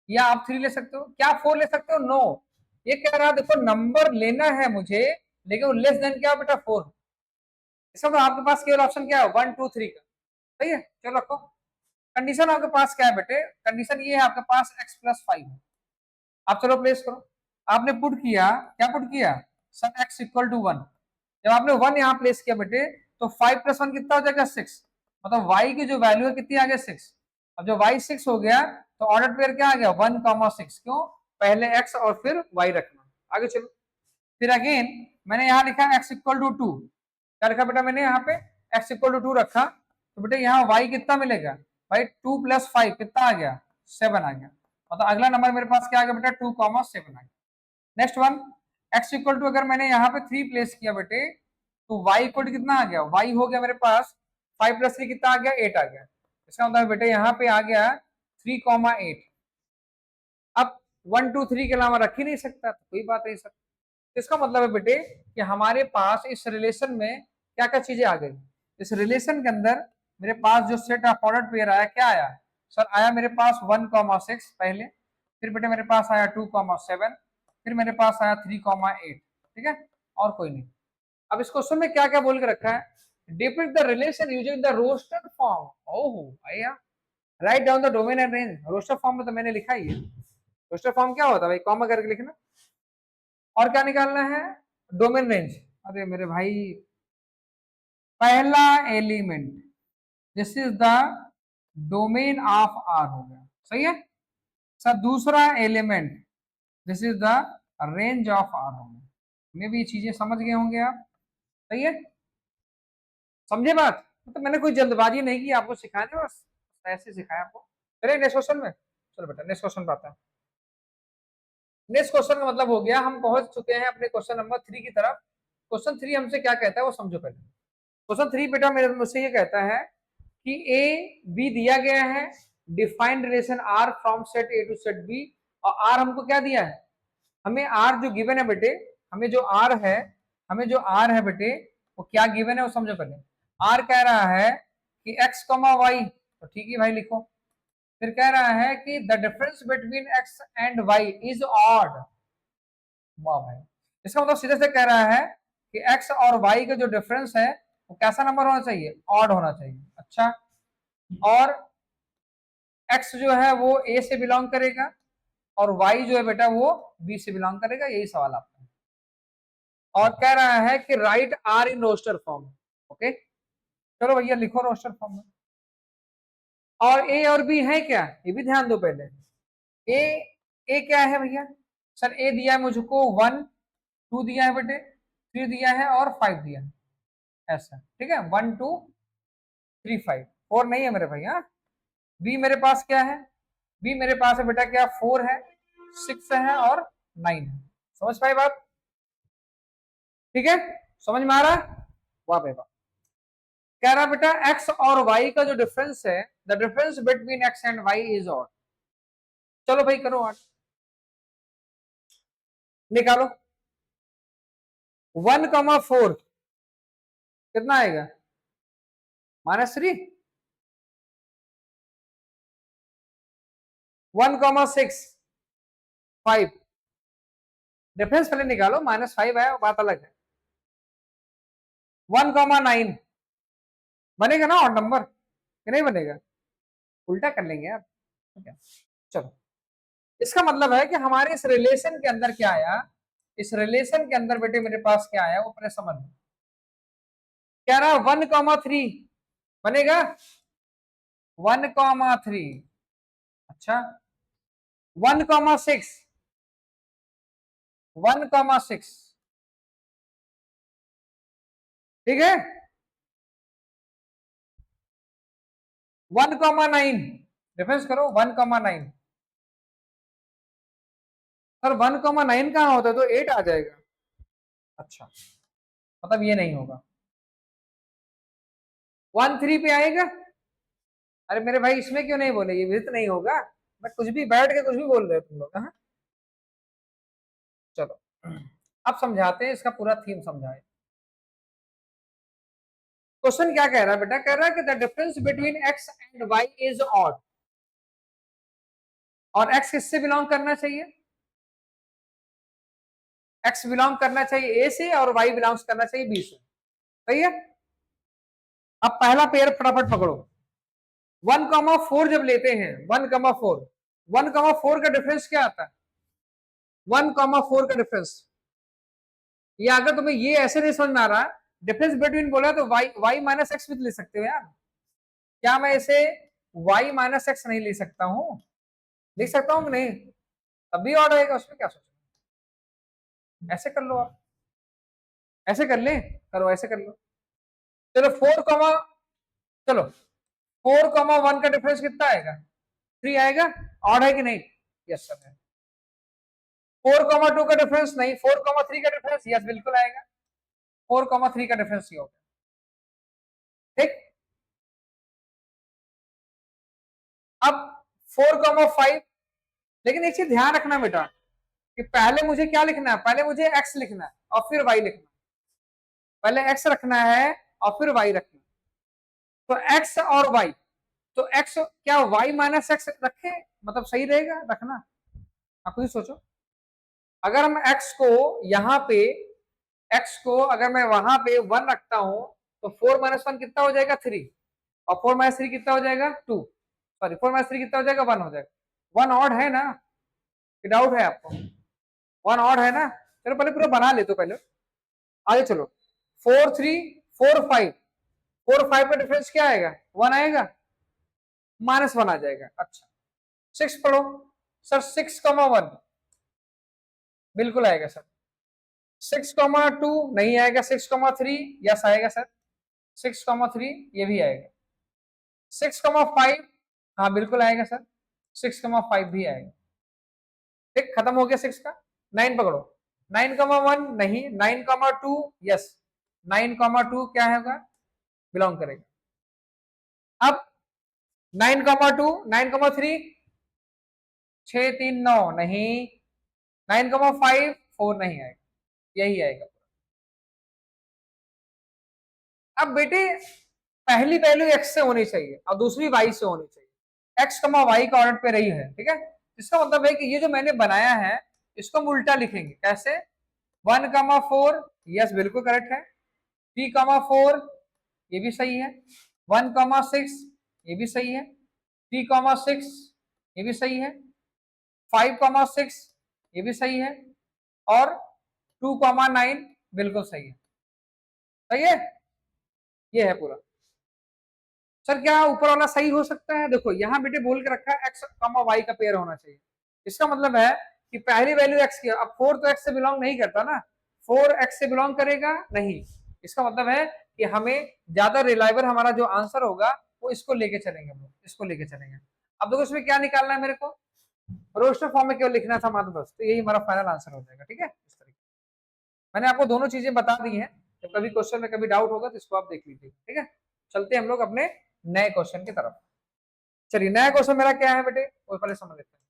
या आप 3 ले सकते हो। क्या 4 ले सकते हो? नो। ये कह रहा है देखो नंबर लेना है मुझे, लेकिन वो लेस देन क्या बेटा? 4। इसका मतलब आपके पास केवल ऑप्शन क्या है? 1 2 3 का। सही है, चलो रखो। कंडीशन आपके पास क्या है बेटे? कंडीशन ये है, आपके पास x प्लस 5 है। आप चलो प्लेस करो। आपने पुट किया, क्या पुट किया? Sir x equal to 1। जब आपने 1 यहाँ प्लेस किया बेटे, तो 5 प्लस 1 कितना हो जाएगा? 6। मतलब y की जो वैल्यू है कितनी आ गया? 6। अब जब y 6 हो गया तो ऑर्डर पेयर क्या आ गया? 1,6। क्यों? पहले x और फिर y रखना। आगे चलो, फिर अगेन मैंने यहाँ लिखा x इक्वल टू 2। क्या लिखा बेटा मैंने यहाँ पे? x इक्वल टू 2 रखा, तो बेटे यहाँ y कितना मिलेगा? भाई 2 प्लस 5 कितना आ गया? 7 आ गया। मतलब अगला नंबर मेरे पास क्या आ गया बेटा? 2,7 आ गया। Next one, x equal to अगर मैंने यहाँ पे 3 प्लेस किया बेटे, तो y इक्वल टू कितना आ गया? y हो गया मेरे पास 5 प्लस 3 कितना आ गया? 8 आ गया। इसका मतलब बेटे यहाँ पे आ गया 3,8। अब 1 2 3 के अलावा रख ही नहीं सकता, तो कोई बात नहीं सर। इसका मतलब है बेटे कि हमारे पास इस रिलेशन में क्या क्या चीजें आ गई। इस रिलेशन के अंदर मेरे पास जो सेट ऑफ ऑर्डर पेयर आया, क्या आया सर? आया मेरे पास 1,6 पहले, फिर बेटे मेरे पास आया 2,7, फिर मेरे पास आया 3,8। ठीक है, और कोई नहीं। अब इस क्वेश्चन में क्या क्या बोल के रखा है? Depict the relation using the roster form. ओहो भैया, write down the domain and range. Roster form में तो मैंने लिखा ही है। रोस्टर फॉर्म क्या होता है भाई? कॉमा करके लिखना। और क्या निकालना है? Domain range. अरे मेरे भाई, पहला element, this is the domain of R हो गया, सही है सर। दूसरा element, this is the range of R हो गया। मे भी ये चीजें समझ गए होंगे आप, सही है, समझे बात? तो मैंने कोई जल्दबाजी नहीं की, आपको सिखाने बस ऐसे सिखाया आपको। चलिए नेक्स्ट क्वेश्चन में, चलो बेटा नेक्स्ट क्वेश्चन पे आते हैं। नेक्स्ट क्वेश्चन का मतलब हो गया हम पहुंच चुके हैं अपने क्वेश्चन नंबर 3 की तरफ। क्वेश्चन 3 हमसे क्या कहता है वो समझो पहले। क्वेश्चन 3 बेटा मेरे मुझसे ये कहता है कि ए बी दिया गया है, defined relation R from set A to set B, और आर हमको क्या दिया है? हमें आर जो गिवन है बेटे, हमें जो आर है, हमें जो आर है बेटे वो क्या गिवन है वो समझो पहले। आर कह रहा है कि एक्स कमा वाई, तो ठीक है भाई लिखो। फिर कह रहा है कि the difference between x and y is odd. वाह भाई, इसका मतलब सीधे से कह रहा है कि x और y का जो डिफरेंस है वो कैसा नंबर होना चाहिए? ऑड होना चाहिए। अच्छा, और x जो है वो a से बिलोंग करेगा, और y जो है बेटा वो b से बिलोंग करेगा। यही सवाल आपका है। और कह रहा है कि write R in roster form. Okay, चलो भैया लिखो रोस्टर फॉर्म में। और ए और बी है क्या, ये भी ध्यान दो पहले। ए ए क्या है भैया, सर ए दिया है मुझको 1, 2 दिया है बेटे, 3 दिया है और 5 दिया है, ऐसा ठीक है। 1 2 3 5, 4 नहीं है मेरे भैया। बी मेरे पास क्या है, बी मेरे पास है बेटा क्या, 4 है, 6 है और 9 है। समझ पाए बात, ठीक है, समझ में आ रहा है, वाह भाई वाह। कह रहा बेटा एक्स और वाई का जो डिफरेंस है, the difference between x and y is odd. चलो भाई करो ऑड, निकालो। 1,4 कितना आएगा, -3। 1,6 5, डिफरेंस पहले निकालो, -5 है बात अलग है। 1,9 बनेगा ना ऑड नंबर कि नहीं बनेगा, उल्टा कर लेंगे यार, ठीक है। चलो, इसका मतलब है कि हमारे इस रिलेशन के अंदर क्या आया, इस रिलेशन के अंदर बेटे मेरे पास क्या आया वो अपने समझ में। कह रहा 1,3 बनेगा, 1,3, अच्छा 1,6, 1,6, ठीक है। 1,9 डिफरेंस करो, 1,9, सर 1,9 कहाँ होता है, तो 8 आ जाएगा। अच्छा, मतलब ये नहीं होगा, 1,3 पे आएगा। अरे मेरे भाई इसमें क्यों नहीं बोले, ये भी तो नहीं होगा, मैं कुछ भी बैठ के कुछ भी बोल रहे हो तुम लोग, हाँ। चलो अब समझाते हैं, इसका पूरा थीम समझाए। क्वेश्चन क्या कह रहा है बेटा, कह रहा है कि the difference between x and y is odd, और एक्स किससे बिलोंग करना चाहिए, एक्स बिलोंग करना चाहिए ए से और वाई बिलोंग्स करना चाहिए बी से, सही है। अब पहला पेयर फटाफट पकड़ो। 1,4 जब लेते हैं, 1,4, 1,4 का डिफरेंस क्या आता है, 1,4 का डिफरेंस, ये अगर तुम्हें ये ऐसे नहीं समझ में आ रहा, डिफरेंस बिटवीन बोला तो वाई वाई माइनस एक्स भी ले सकते हो यार, क्या मैं इसे वाई माइनस एक्स नहीं ले सकता हूँ, लिख सकता हूँ कि नहीं, तभी ऑर्डर आएगा, उसमें क्या सोचना। ऐसे कर लो आप, ऐसे कर ले, करो ऐसे कर लो। चलो 4 कॉमा, चलो 4,1 का डिफरेंस कितना आएगा, 3 आएगा, ऑड है कि नहीं, यस सर है। 4,2 का डिफरेंस नहीं, 4,3 का डिफरेंस, यस बिल्कुल आएगा, 4,3 का डिफरेंस ये होगा, ठीक। अब 4,5, लेकिन एक चीज ध्यान रखना बेटा कि पहले मुझे क्या लिखना है, पहले मुझे x लिखना है और फिर y लिखना है, पहले x रखना है और फिर y रखना है। तो x और y, तो x क्या y माइनस एक्स रखे, मतलब सही रहेगा रखना, आप खुद सोचो। अगर हम x को यहाँ पे, x को अगर मैं वहां पे 1 रखता हूं तो 4 - 1 कितना हो जाएगा 3, और 4 - 3 कितना हो जाएगा 2, सॉरी 4 - 3 कितना हो जाएगा 1 हो जाएगा। 1 ऑड है ना, डाउट है आपको, 1 ऑड है ना, चलो पहले पूरा बना ले तो पहले, आगे चलो। 4,3 4 5, 4 5 का डिफरेंस क्या आएगा 1 आएगा, -1 आ जाएगा। अच्छा 6 पढ़ो, सर 6,1 बिल्कुल आएगा सर, 6,2 नहीं आएगा, 6,3 यस आएगा सर, 6,3 ये भी आएगा, 6,5 हाँ बिल्कुल आएगा सर, 6,5 भी आएगा, ठीक खत्म हो गया 6 का। 9 पकड़ो, 9,1 नहीं, 9,2 यस, 9,2 क्या होगा, बिलोंग करेगा। अब 9,2 9,3 6 3 9 नहीं, 9,5 4 नहीं आएगा, यही आएगा। अब बेटे पहली वैल्यू x से होनी चाहिए और दूसरी y से होनी चाहिए, x y का ऑर्डर पे रही है, ठीक है। इसका मतलब है कि ये जो मैंने बनाया है इसको हम उल्टा लिखेंगे, कैसे, 1,4 यस बिल्कुल करेक्ट है, 3,4 ये भी सही है, 1,6 ये भी सही है, 3,6 ये भी सही है, 5,6 ये भी सही है, और 2,9 बिल्कुल सही है, सही है, ये है पूरा। सर क्या ऊपर वाला सही हो सकता है? देखो यहाँ बेटे बोल के रखा है एक्स कॉमा वाई का पेयर होना चाहिए। इसका मतलब है कि पहली वैल्यू एक्स की, अब 4 तो एक्स से बिलोंग नहीं करता ना, 4 एक्स से बिलोंग करेगा नहीं। इसका मतलब है कि हमें ज्यादा रिलायबल हमारा जो आंसर होगा वो इसको लेके चलेंगे, हम लोग इसको लेके चलेंगे। अब देखो इसमें क्या निकालना है मेरे को, रोस्टर फॉर्म में केवल लिखना था मात्र बस, तो यही हमारा फाइनल आंसर हो जाएगा। ठीक है, इस तरीके मैंने आपको दोनों चीजें बता दी हैं, जब कभी क्वेश्चन में कभी डाउट होगा तो इसको आप देख लीजिए। ठीक है, चलते हैं हम लोग अपने नए क्वेश्चन की तरफ। चलिए नया क्वेश्चन मेरा क्या है बेटे, वो पहले समझ लेते हैं।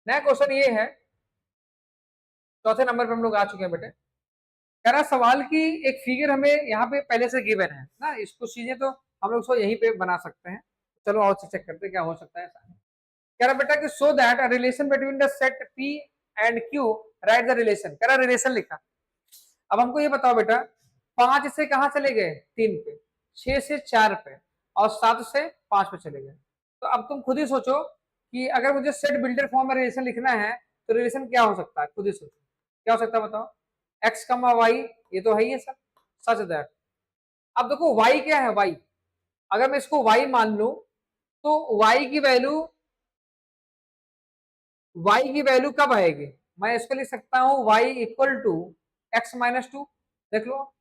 नया क्वेश्चन ये है, चौथे नंबर पे हम लोग आ चुके हैं बेटे। कह रहा सवाल की एक फिगर हमें यहाँ पे पहले से गिवन है ना, इसको चीजें तो हम लोग इसको यहीं पे बना सकते हैं। चलो और चेक करते हैं क्या हो सकता है ऐसा। कह रहा बेटा कि so that a relation between the set P and Q, right the relation. कह रहा रिलेशन लिखा। अब हमको ये बताओ बेटा, 5 से कहाँ चले गए, 3 पे, 6 से 4 पे, और 7 से 5 पे चले गए। तो अब तुम खुद ही सोचो कि अगर मुझे सेट बिल्डर फॉर्म में रिलेशन लिखना है तो रिलेशन क्या हो सकता है, खुद ही सोचो क्या हो सकता है बताओ। एक्स कमा वाई, ये तो है ही है सर, सच दैट। अब देखो वाई क्या है, वाई अगर मैं इसको वाई मान लू तो वाई की वैल्यू कब आएगी, मैं इसको लिख सकता हूं y equal to x minus two. देख लो,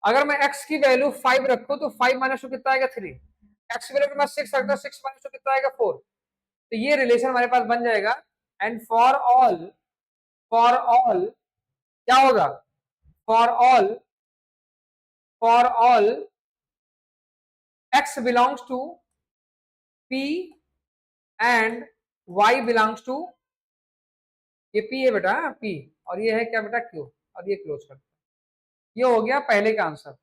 अगर मैं x की वैल्यू 5 रखूं तो 5 माइनस टू कितना आएगा 3, x की वैल्यू मैं 6 रखता हूं, 6 माइनस टू कितना आएगा 4। तो ये रिलेशन हमारे पास बन जाएगा। एंड फॉर ऑल क्या होगा, for all x belongs to p and y belongs to, ये p है बेटा p, और ये है क्या बेटा q, और ये क्लोज कर, ये हो गया पहले का आंसर।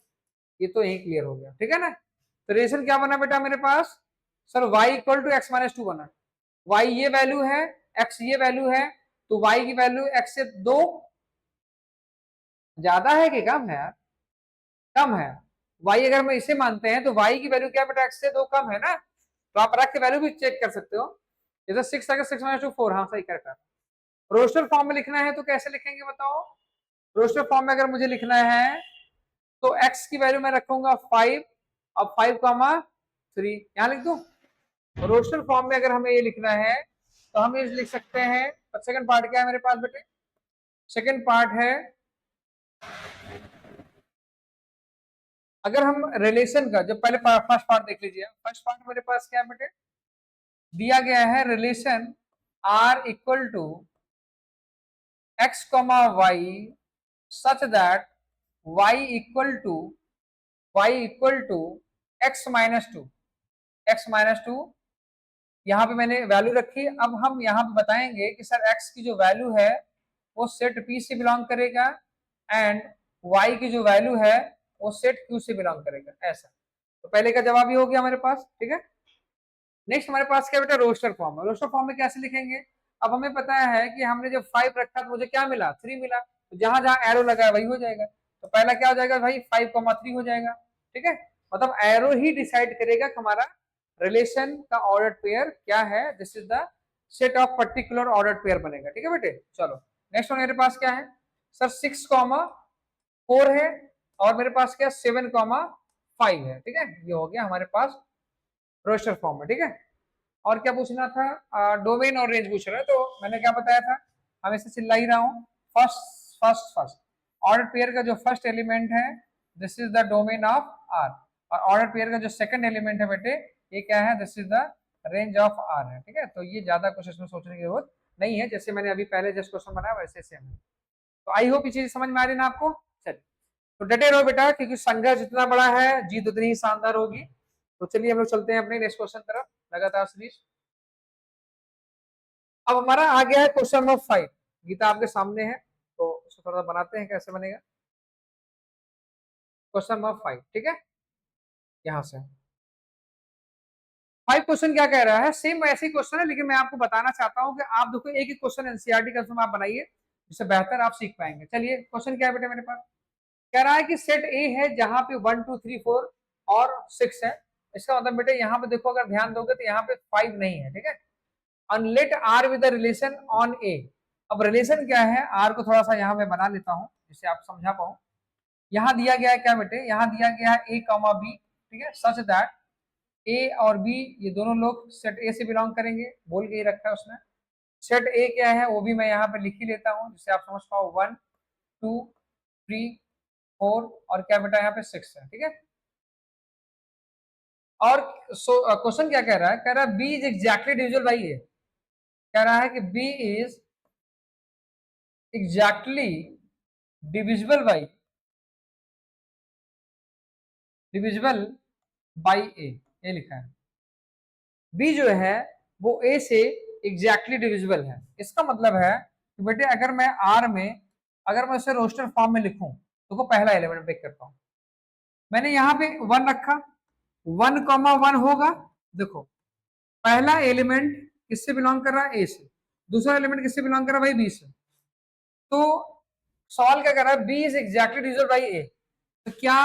ये तो यही क्लियर हो गया, ठीक है ना। तो रिलेशन क्या बना बेटा मेरे पास, sir y equal to x minus two बना। y ये वैल्यू है, x ये वैल्यू है, तो y की वैल्यू x से 2 ज्यादा है कि कम है यार, कम है। y अगर मैं इसे मानते हैं तो y की वैल्यू क्या बेटा x से 2 कम है ना, तो आप रख के वैल्यू भी चेक कर सकते हो। जैसे 6 अगर 6 माइनस टू 4, हाँ सही करेक्ट है। रोस्टर फॉर्म में लिखना है तो कैसे लिखेंगे बताओ। रोस्टर फॉर्म में अगर मुझे लिखना है तो x की वैल्यू मैं रखूंगा 5, अब 5,3 यहां लिख दूं। रोस्टर फॉर्म में अगर हमें ये लिखना है तो हम ये लिख सकते हैं। सेकंड पार्ट क्या है मेरे पास बेटे, सेकंड पार्ट है, अगर हम रिलेशन का, जब पहले फर्स्ट पार्ट देख लीजिए, फर्स्ट पार्ट मेरे पास क्या है बेटे, दिया गया है relation R equal to x comma y such that y equal to x minus two. यहाँ पे मैंने वैल्यू रखी। अब हम यहाँ पे बताएंगे कि सर x की जो वैल्यू है वो सेट P से बिलोंग करेगा एंड y की जो वैल्यू है वो सेट Q से बिलोंग करेगा, ऐसा। तो पहले का जवाब ही हो गया हमारे पास, ठीक है। नेक्स्ट हमारे पास क्या बेटा, रोस्टर फॉर्म। रोस्टर फॉर्म में कैसे लिखेंगे, अब हमें पता है कि हमने जब 5 रखा तो मुझे क्या मिला, 3 मिला, तो जहां जहां एरो लगा है वही हो जाएगा। तो पहला क्या हो जाएगा भाई, 5,3 हो जाएगा, ठीक है। मतलब एरो ही डिसाइड करेगा कि हमारा रिलेशन का ऑर्डर पेयर क्या है, this is the set of particular order pair बनेगा, ठीक है बेटे। चलो नेक्स्ट मेरे पास क्या है, सर 6,4 है, और मेरे पास क्या 7,5 है, ठीक है। ये हो गया हमारे पास रोस्टर फॉर्म में, ठीक है। और क्या पूछना था, डोमेन और रेंज पूछ रहा है, तो मैंने क्या बताया था, हमेशा चिल्ला ही रहा हूँ, फर्स्ट ऑर्डर पेयर का जो फर्स्ट एलिमेंट है this is the domain of R, और ऑर्डर पेयर का जो सेकंड एलिमेंट है बेटे ये क्या है, this is the range of R है, ठीक है। तो ये ज्यादा कुछ इसमें सोचने की जरूरत नहीं है, जैसे मैंने अभी पहले जस्ट क्वेश्चन बनाया वैसे सेम है। तो आई होप ये चीज समझ में आ रही ना आपको। चलिए तो डटे रहो बेटा, क्योंकि संघर्ष जितना बड़ा है जीत उतनी ही शानदार होगी। तो चलिए हम लोग चलते हैं अपने नेक्स्ट क्वेश्चन तरफ लगातार सीरीज। अब हमारा आ गया है क्वेश्चन नंबर 5, गीता आपके सामने है तो उसको थोड़ा बनाते हैं कैसे बनेगा। क्वेश्चन नंबर 5, ठीक है, यहां से 5 क्वेश्चन क्या कह रहा है, सेम ऐसे ही क्वेश्चन है, लेकिन मैं आपको बताना चाहता हूं कि आप देखो एक एक क्वेश्चन एनसीईआरटी का आप बनाइए, जिससे बेहतर आप सीख पाएंगे। चलिए क्वेश्चन क्या है बेटे मेरे पास, कह रहा है कि सेट ए है जहां पे 1 2 3 4 और 6 है। इसका मतलब बेटे यहाँ पे देखो, अगर ध्यान दोगे तो यहाँ पे 5 नहीं है, ठीक है। and let R with the relation on A, अब रिलेशन क्या है, आर को थोड़ा सा यहाँ मैं बना लेता हूँ जिससे आप समझा पाऊँ। यहाँ दिया गया है क्या बेटे, यहाँ दिया गया है ए कॉमा बी, ठीक है, सच दैट ए और बी ये दोनों लोग सेट ए से बिलोंग करेंगे, बोल के ही रखा है उसने। सेट ए क्या है वो भी मैं यहाँ पे लिख ही लेता हूँ जिससे आप समझ पाओ, 1 2 3 4 और क्या बेटा यहाँ पे 6 है, ठीक है। और क्वेश्चन क्या कह रहा है, कह रहा है B is exactly divisible by A, कह रहा है कि B is exactly divisible by A, ये लिखा है। बी जो है वो ए से एग्जैक्टली डिविजिबल है। इसका मतलब है कि बेटे अगर मैं आर में, अगर मैं उसे रोस्टर फॉर्म में लिखूं तो पहला एलिमेंट ब्रेक करता हूं। मैंने यहाँ पे 1 रखा, 1,1 होगा। देखो पहला एलिमेंट किससे बिलोंग कर रहा है, ए से। दूसरा एलिमेंट किससे बिलोंग कर रहा है भाई, बी से। तो सवाल क्या कर रहा है, B is exactly divisible by A, तो क्या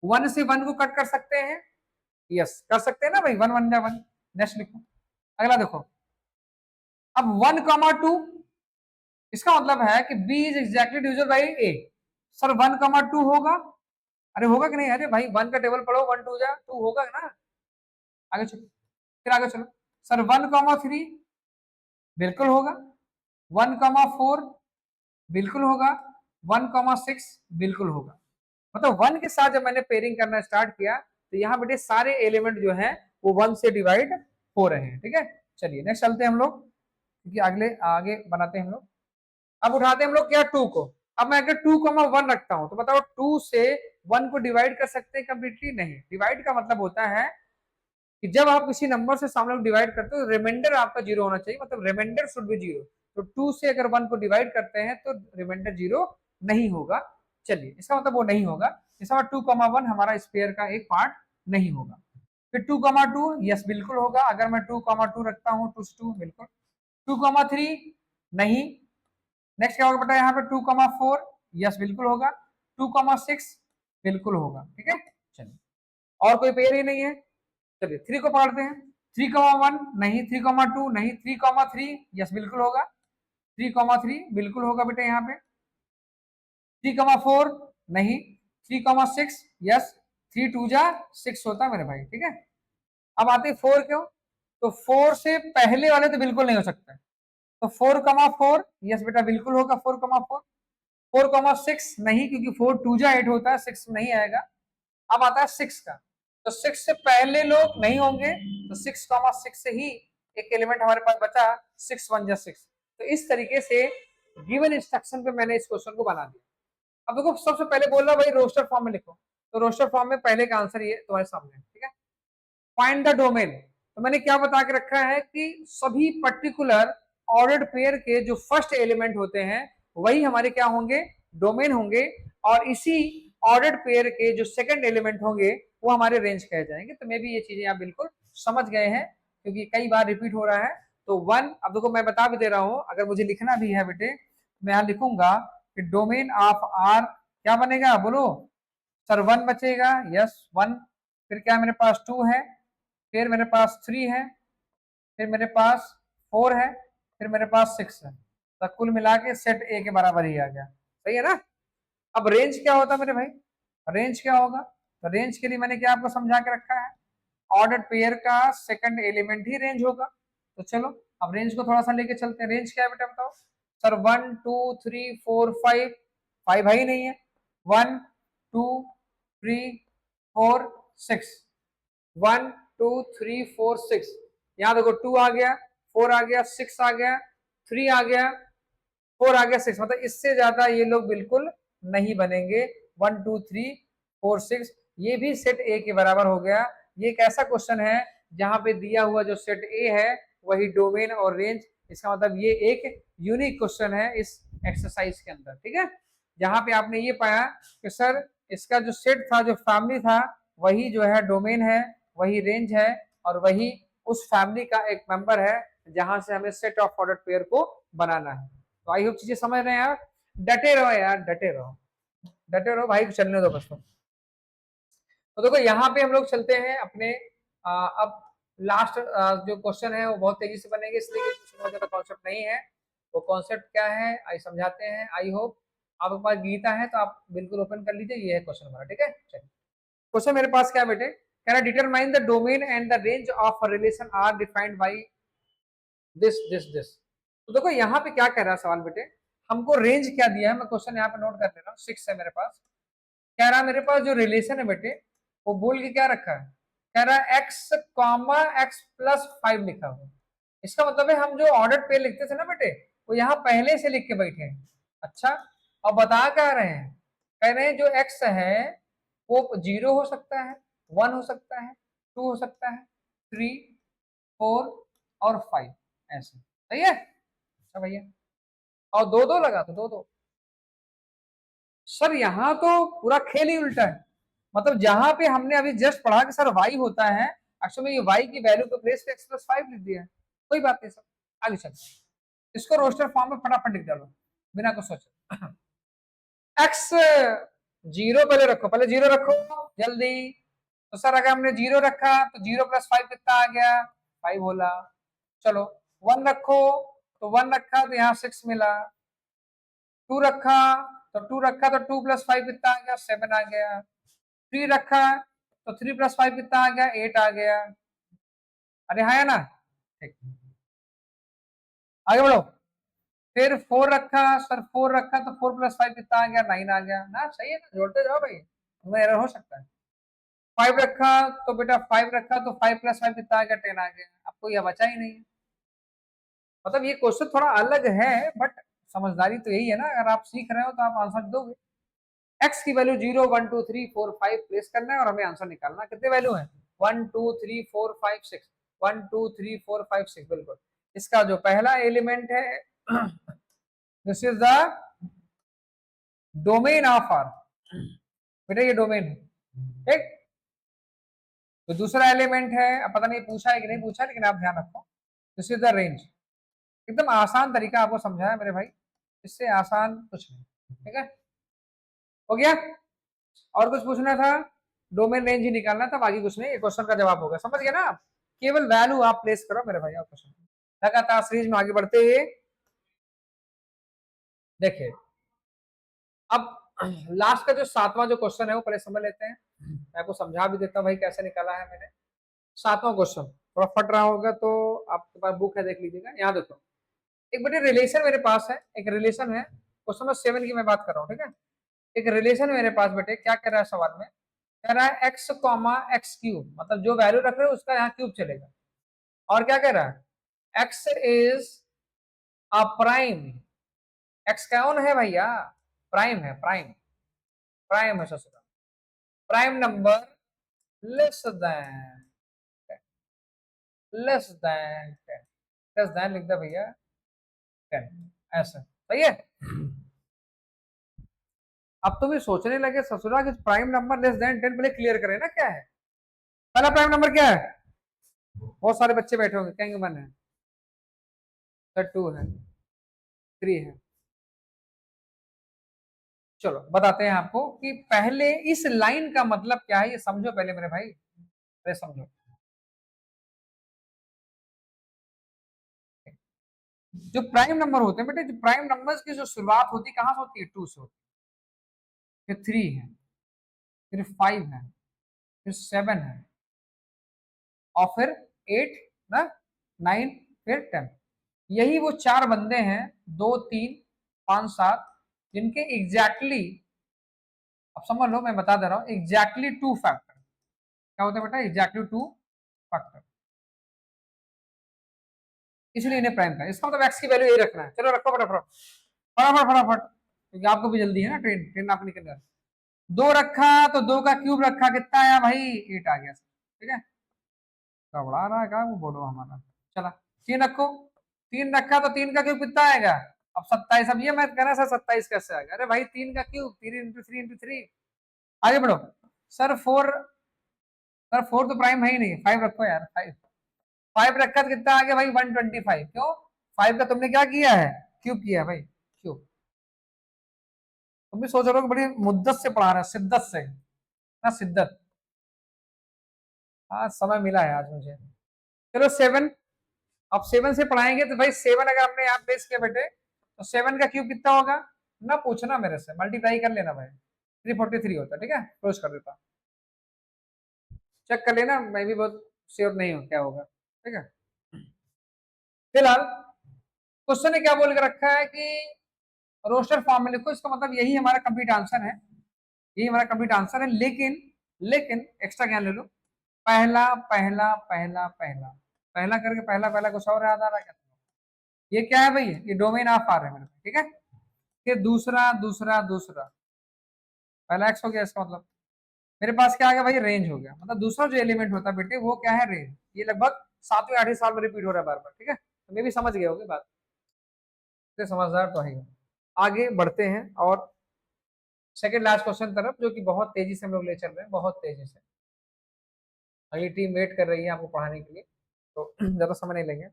1 से 1 को कट कर सकते हैं, यस कर सकते हैं ना भाई, 1 1 जा 1। नेक्स्ट लिखो, अगला देखो, अब 1,2, इसका मतलब है कि B is exactly divisible by A. Sir 1,2 होगा, अरे होगा कि नहीं, अरे भाई 1 का टेबल पढ़ो, 1 2 जा 2 होगा ना। आगे चलो, फिर आगे चलो, सर 1,3 बिल्कुल होगा, 1,4 बिल्कुल होगा, 1,6 बिल्कुल होगा। मतलब 1 के साथ जब मैंने पेयरिंग करना स्टार्ट किया तो यहाँ बेटे सारे एलिमेंट जो हैं वो 1 से डिवाइड हो रहे हैं, ठीक है। चलिए नेक्स्ट चलते हैं हम लोग, क्योंकि अगले आगे बनाते हैं हम लोग। अब उठाते हैं हम लोग क्या, 2 को। अब मैं अगर 2,1 रखता हूं तो बताओ 2 से 1 को डिवाइड कर सकते हैं कंप्लीटली, नहीं। डिवाइड का मतलब होता है कि जब आप किसी नंबर से सामने डिवाइड करते हो रिमाइंडर आपका 0 होना चाहिए, मतलब रिमाइंडर शुड बी 0। तो 2 से अगर 1 को डिवाइड करते हैं तो रिमाइंडर 0 नहीं होगा। चलिए इसका मतलब वो नहीं होगा, इसका मतलब 2,1 हमारा स्पेयर का एक पार्ट नहीं होगा। फिर 2,2 यस बिल्कुल होगा, अगर मैं 2,2 रखता हूँ 2 से 2 बिल्कुल। 2,3 नहीं। नेक्स्ट क्या होगा बेटा, यहाँ पे 2,4 यस बिल्कुल होगा। 2,6 बिल्कुल होगा, ठीक है। चलिए और कोई पेयर ही नहीं है, चलिए 3 को पकड़ते हैं। 3,1 नहीं, 3,2 नहीं, 3,3 यस बिल्कुल होगा। 3,3 बिल्कुल होगा बेटे यहाँ पे। 3,4 नहीं। 3,6 यस, 3 2 जा 6 होता है मेरे भाई, ठीक है। अब आते हैं 4 क्यों, तो 4 से पहले वाले तो बिल्कुल नहीं हो सकता, तो 4,4 यस बेटा बिल्कुल होगा। 4,4 4,6 नहीं, क्योंकि 4 2 जा 8 होता है, 6 नहीं आएगा। अब आता है 6 का, तो 6 से पहले लोग नहीं होंगे, तो 6,6 से ही एक एलिमेंट हमारे पास बचा, 6 1 जा 6। तो इस तरीके से गिवन इंस्ट्रक्शन पे मैंने इस क्वेश्चन को बना दिया। अब देखो सबसे पहले बोल रहा भाई रोस्टर फॉर्म में लिखो, तो रोस्टर फॉर्म में पहले का आंसर ये तुम्हारे सामने है, ठीक है। फाइंड द डोमेन, तो मैंने क्या बता के रखा है कि सभी पर्टिकुलर ऑर्डर्ड पेयर के जो फर्स्ट एलिमेंट होते हैं वही हमारे क्या होंगे, डोमेन होंगे। और इसी ऑर्डर्ड पेयर के जो सेकंड एलिमेंट होंगे वो हमारे रेंज कहे जाएंगे। तो मे भी ये चीजें आप बिल्कुल समझ गए हैं, क्योंकि कई बार रिपीट हो रहा है। तो 1, अब देखो मैं बता भी दे रहा हूं, अगर मुझे लिखना भी है बेटे, मैं यहां लिखूंगा कि डोमेन ऑफ आर क्या बनेगा, बोलो सर 1 बचेगा, यस 1। फिर क्या मेरे पास 2 है, फिर मेरे पास 3 है, फिर मेरे पास 4 है, फिर मेरे पास 6 है। तो कुल मिला के सेट ए के बराबर ही आ गया, सही है ना। अब रेंज क्या होता है मेरे भाई, रेंज क्या होगा, तो रेंज के लिए मैंने क्या आपको समझा के रखा है, ऑर्डर पेयर का सेकंड एलिमेंट ही रेंज होगा। तो चलो अब रेंज को थोड़ा सा लेके चलते हैं। रेंज क्या है बेटा बताओ, सर 1 2 3 4 5, 5 है ही नहीं है। 1 2 3 4 6, 1 2 3 4 6, यहाँ देखो 2 आ गया, 4 आ गया, 6 आ गया, 3 आ गया, 4 आ गया, 6, मतलब इससे ज्यादा ये लोग बिल्कुल नहीं बनेंगे। 1 2 3 4 6 ये भी सेट ए के बराबर हो गया। ये एक ऐसा क्वेश्चन है जहां पे दिया हुआ जो सेट ए है वही डोमेन और रेंज, इसका मतलब ये एक यूनिक क्वेश्चन है इस एक्सरसाइज के अंदर, ठीक है। जहां पे आपने ये पाया कि सर इसका जो सेट था, जो फैमिली था, वही जो है डोमेन है, वही रेंज है, और वही उस फैमिली का एक मेंबर है जहां से हमें सेट ऑफ ऑर्डर पेयर को बनाना है। तो आई होप चीजें समझ रहे हैं यार, डटे रहो यार, डटे रहो, डटे रहो भाई, चलने दो बस। तो देखो यहाँ पे हम लोग चलते हैं अपने अब लास्ट जो क्वेश्चन है वो बहुत तेजी से बनेंगे, इसलिए बहुत ज्यादा कॉन्सेप्ट नहीं है। वो कॉन्सेप्ट क्या है आई समझाते हैं। आई होप आपके पास गीता है तो आप बिल्कुल ओपन कर लीजिए। ये है क्वेश्चन हमारा, ठीक है। चलिए क्वेश्चन मेरे पास क्या है बेटे, कह रहा determine the domain and the range of a relation R defined by this this this. तो देखो यहाँ पे क्या कह रहा है सवाल बेटे, हमको रेंज क्या दिया है, मैं क्वेश्चन यहाँ पे नोट कर ले रहा हूँ, 6 है मेरे पास। कह रहा है मेरे पास जो रिलेशन है बेटे वो बोल के क्या रखा है, कह रहा है एक्स कॉमा एक्स प्लस 5 लिखा हुआ। इसका मतलब है हम जो ऑर्डर पे लिखते थे ना बेटे वो यहाँ पहले से लिख के बैठे हैं। अच्छा, और बता क्या रहे हैं, कह रहे हैं जो एक्स है वो 0 हो सकता है, 1 हो सकता है, 2 हो सकता है, 3, 4 और 5 ऐसे। सही है। अच्छा भैया, और दो दो लगा तो दो दो। सर यहाँ तो पूरा खेल ही उल्टा है, मतलब जहां पे हमने अभी जस्ट पढ़ा कि सर y होता है, अक्सर में ये y की वैल्यू को प्लेस पे x प्लस 5 लिख दिया है। कोई बात नहीं सर, आगे चलते इसको रोस्टर फॉर्म में फटाफट लिख डालो बिना कुछ सोचे। x 0 पहले रखो, पहले 0 रखो जल्दी। तो सर अगर हमने 0 रखा तो 0 प्लस 5 कितना आ गया, 5 बोला। चलो 1 रखो, तो 1 रखा तो यहाँ 6 मिला। 2 रखा तो 2 रखा तो 2 प्लस 5 कितना आ गया, 7 आ गया। 3 रखा तो 3 प्लस 5 कितना आ गया, 8 आ गया। अरे हाँ या ना, ठीक, आगे बढ़ो। फिर 4 रखा, सर 4 रखा तो 4 प्लस 5 कितना आ गया, 9 आ गया ना। सही है ना, जोड़ते जाओ भाई, तुम्हें एरर हो सकता है। 5 रखा तो बेटा 5 रखा तो 5 प्लस 5 कितना आ गया, 10 आ गया। आपको यह बचा ही नहीं है। मतलब ये क्वेश्चन थोड़ा अलग है बट समझदारी तो यही है ना, अगर आप सीख रहे हो तो आप आंसर दोगे। एक्स की वैल्यू 0 1 2 3 4 5 प्लेस करना है और हमें आंसर निकालना है। कितने वैल्यू है, 1 2 3 4 5 6, 1 2 3 4 5 6। बिल्कुल, इसका जो पहला एलिमेंट है this is the domain of R, बेटा ये डोमेन है, ठीक। तो दूसरा एलिमेंट है, अब पता नहीं पूछा है कि नहीं पूछा, लेकिन आप ध्यान रखो दिस इज द रेंज। एकदम आसान तरीका आपको समझाया मेरे भाई, इससे आसान कुछ नहीं, ठीक है। हो गया, और कुछ पूछना था, डोमेन रेंज ही निकालना था, बाकी कुछ नहीं। ये क्वेश्चन का जवाब होगा, समझ गया ना आप। केवल वैल्यू आप प्लेस करो मेरे भाई, और कुछ नहीं। लगातार सीरीज में आगे बढ़ते हुए देखिए, अब लास्ट का जो 7वां जो क्वेश्चन है वो पहले समझ लेते हैं। मैं आपको समझा भी देता हूँ भाई कैसे निकाला है मैंने। 7वां क्वेश्चन थोड़ा फट रहा होगा तो आपके पास बुक है देख लीजिएगा। यहाँ देखो, एक बेटे रिलेशन मेरे पास है, एक रिलेशन है, क्वेश्चन नंबर 7 की मैं बात कर रहा हूँ, ठीक है। एक रिलेशन मेरे पास बेटे, क्या कह रहा है सवाल में, कह रहा है एक्स कॉमा एक्स क्यूब, मतलब जो वैल्यू रख रहे हो उसका यहाँ क्यूब चलेगा। और क्या कह रहा है, x is a prime, x कौन है भैया, प्राइम है, प्राइम, प्राइम है ससुरा, prime number less than, less than 10, less than लिख दे भैया 10, ऐसा सही है। अब तुम ये सोचने लगे ससुरा कि प्राइम नंबर लेस देन 10, पहले क्लियर करें ना क्या है। पहला प्राइम नंबर क्या है, बहुत सारे बच्चे बैठे होंगे कहेंगे 1 है, फिर 2 है, 3 है। चलो बताते हैं आपको कि पहले इस लाइन का मतलब क्या है, ये समझो पहले मेरे भाई, पहले समझो। जो प्राइम नंबर होते हैं बेटे, जो प्राइम नंबर्स की जो शुरुआत होती है कहां से होती है, 2 से होती है, फिर 3 है, फिर 5 है, फिर 7 है, और फिर 8 ना, 9, फिर 10। यही वो 4 बंदे हैं, 2 3 5 7, जिनके एग्जैक्टली अब समझ लो, मैं बता दे रहा हूं, एग्जैक्टली 2 फैक्टर क्या होता है बेटा, एग्जैक्टली 2 फैक्टर, इसलिए इन्हें प्राइम का, इसका मतलब एक्स की वैल्यू यही रखना है। चलो रखो फटाफट फटाफट फटाफट, क्योंकि आपको भी जल्दी है ना, ट्रेन ट्रेन आपको निकल रहा है। 2 रखा तो 2 का क्यूब रखा, कितना आया भाई, 8 आ गया, ठीक है। घबरा रहा है क्या वो बोलो हमारा। चला 3 रखो, 3 रखा तो 3 का क्यूब कितना आएगा, अब 27। अब ये मैं कह रहा सर 27 कैसे आएगा, अरे भाई 3 का क्यूब 3 इंटू 3 इंटू 3। आगे बढ़ो, सर 4, सर 4 तो प्राइम है ही नहीं, 5 रखो यार, 5, 5 रखा तो कितना आ गया भाई 125। क्यों, 5 का तुमने क्या किया है, क्यूब किया है भाई, क्यूब। तुम भी सोच रहे हो कि बड़ी मुद्दत से पढ़ा रहे हैं, शिद्दत से ना, शिद्दत। हाँ समय मिला है आज मुझे। चलो 7, अब 7 से पढ़ाएंगे तो भाई 7 अगर हमने यहाँ प्लेस किया बेटे तो 7 का क्यूब कितना होगा, ना पूछना मेरे से, मल्टीप्लाई कर लेना भाई, 343 होता है। ठीक है, क्लोज कर देता, चेक कर लेना, मैं भी बहुत श्योर नहीं हूँ क्या होगा। ठीक है, फिलहाल क्वेश्चन ने क्या बोल के रखा है कि रोस्टर फॉर्म में लिखो, इसका मतलब यही हमारा कंप्लीट आंसर है, यही हमारा कंप्लीट आंसर है। लेकिन लेकिन एक्स्ट्रा ज्ञान ले लो, पहला पहला पहला पहला पहला करके पहला पहला कुछ और याद आ रहा है क्या, ये क्या है भाई, ये डोमेन ऑफ आ रहा है मेरे को। ठीक है, फिर दूसरा दूसरा दूसरा, पहला एक्स हो गया, इसका मतलब मेरे पास क्या आ गया भाई, रेंज हो गया। मतलब दूसरा जो एलिमेंट होता है बेटे वो क्या है, रेंज। ये लगभग 7वें 8वें साल में रिपीट हो रहा है बार बार। ठीक है, तो मैं भी समझ गया होगी बात, तो समझदार तो है। आगे बढ़ते हैं और सेकंड लास्ट क्वेश्चन तरफ, जो कि बहुत तेजी से हम लोग ले चल रहे हैं, बहुत तेजी से। अगली टीम वेट कर रही है आपको पढ़ाने के लिए, तो ज्यादा समय नहीं लेंगे।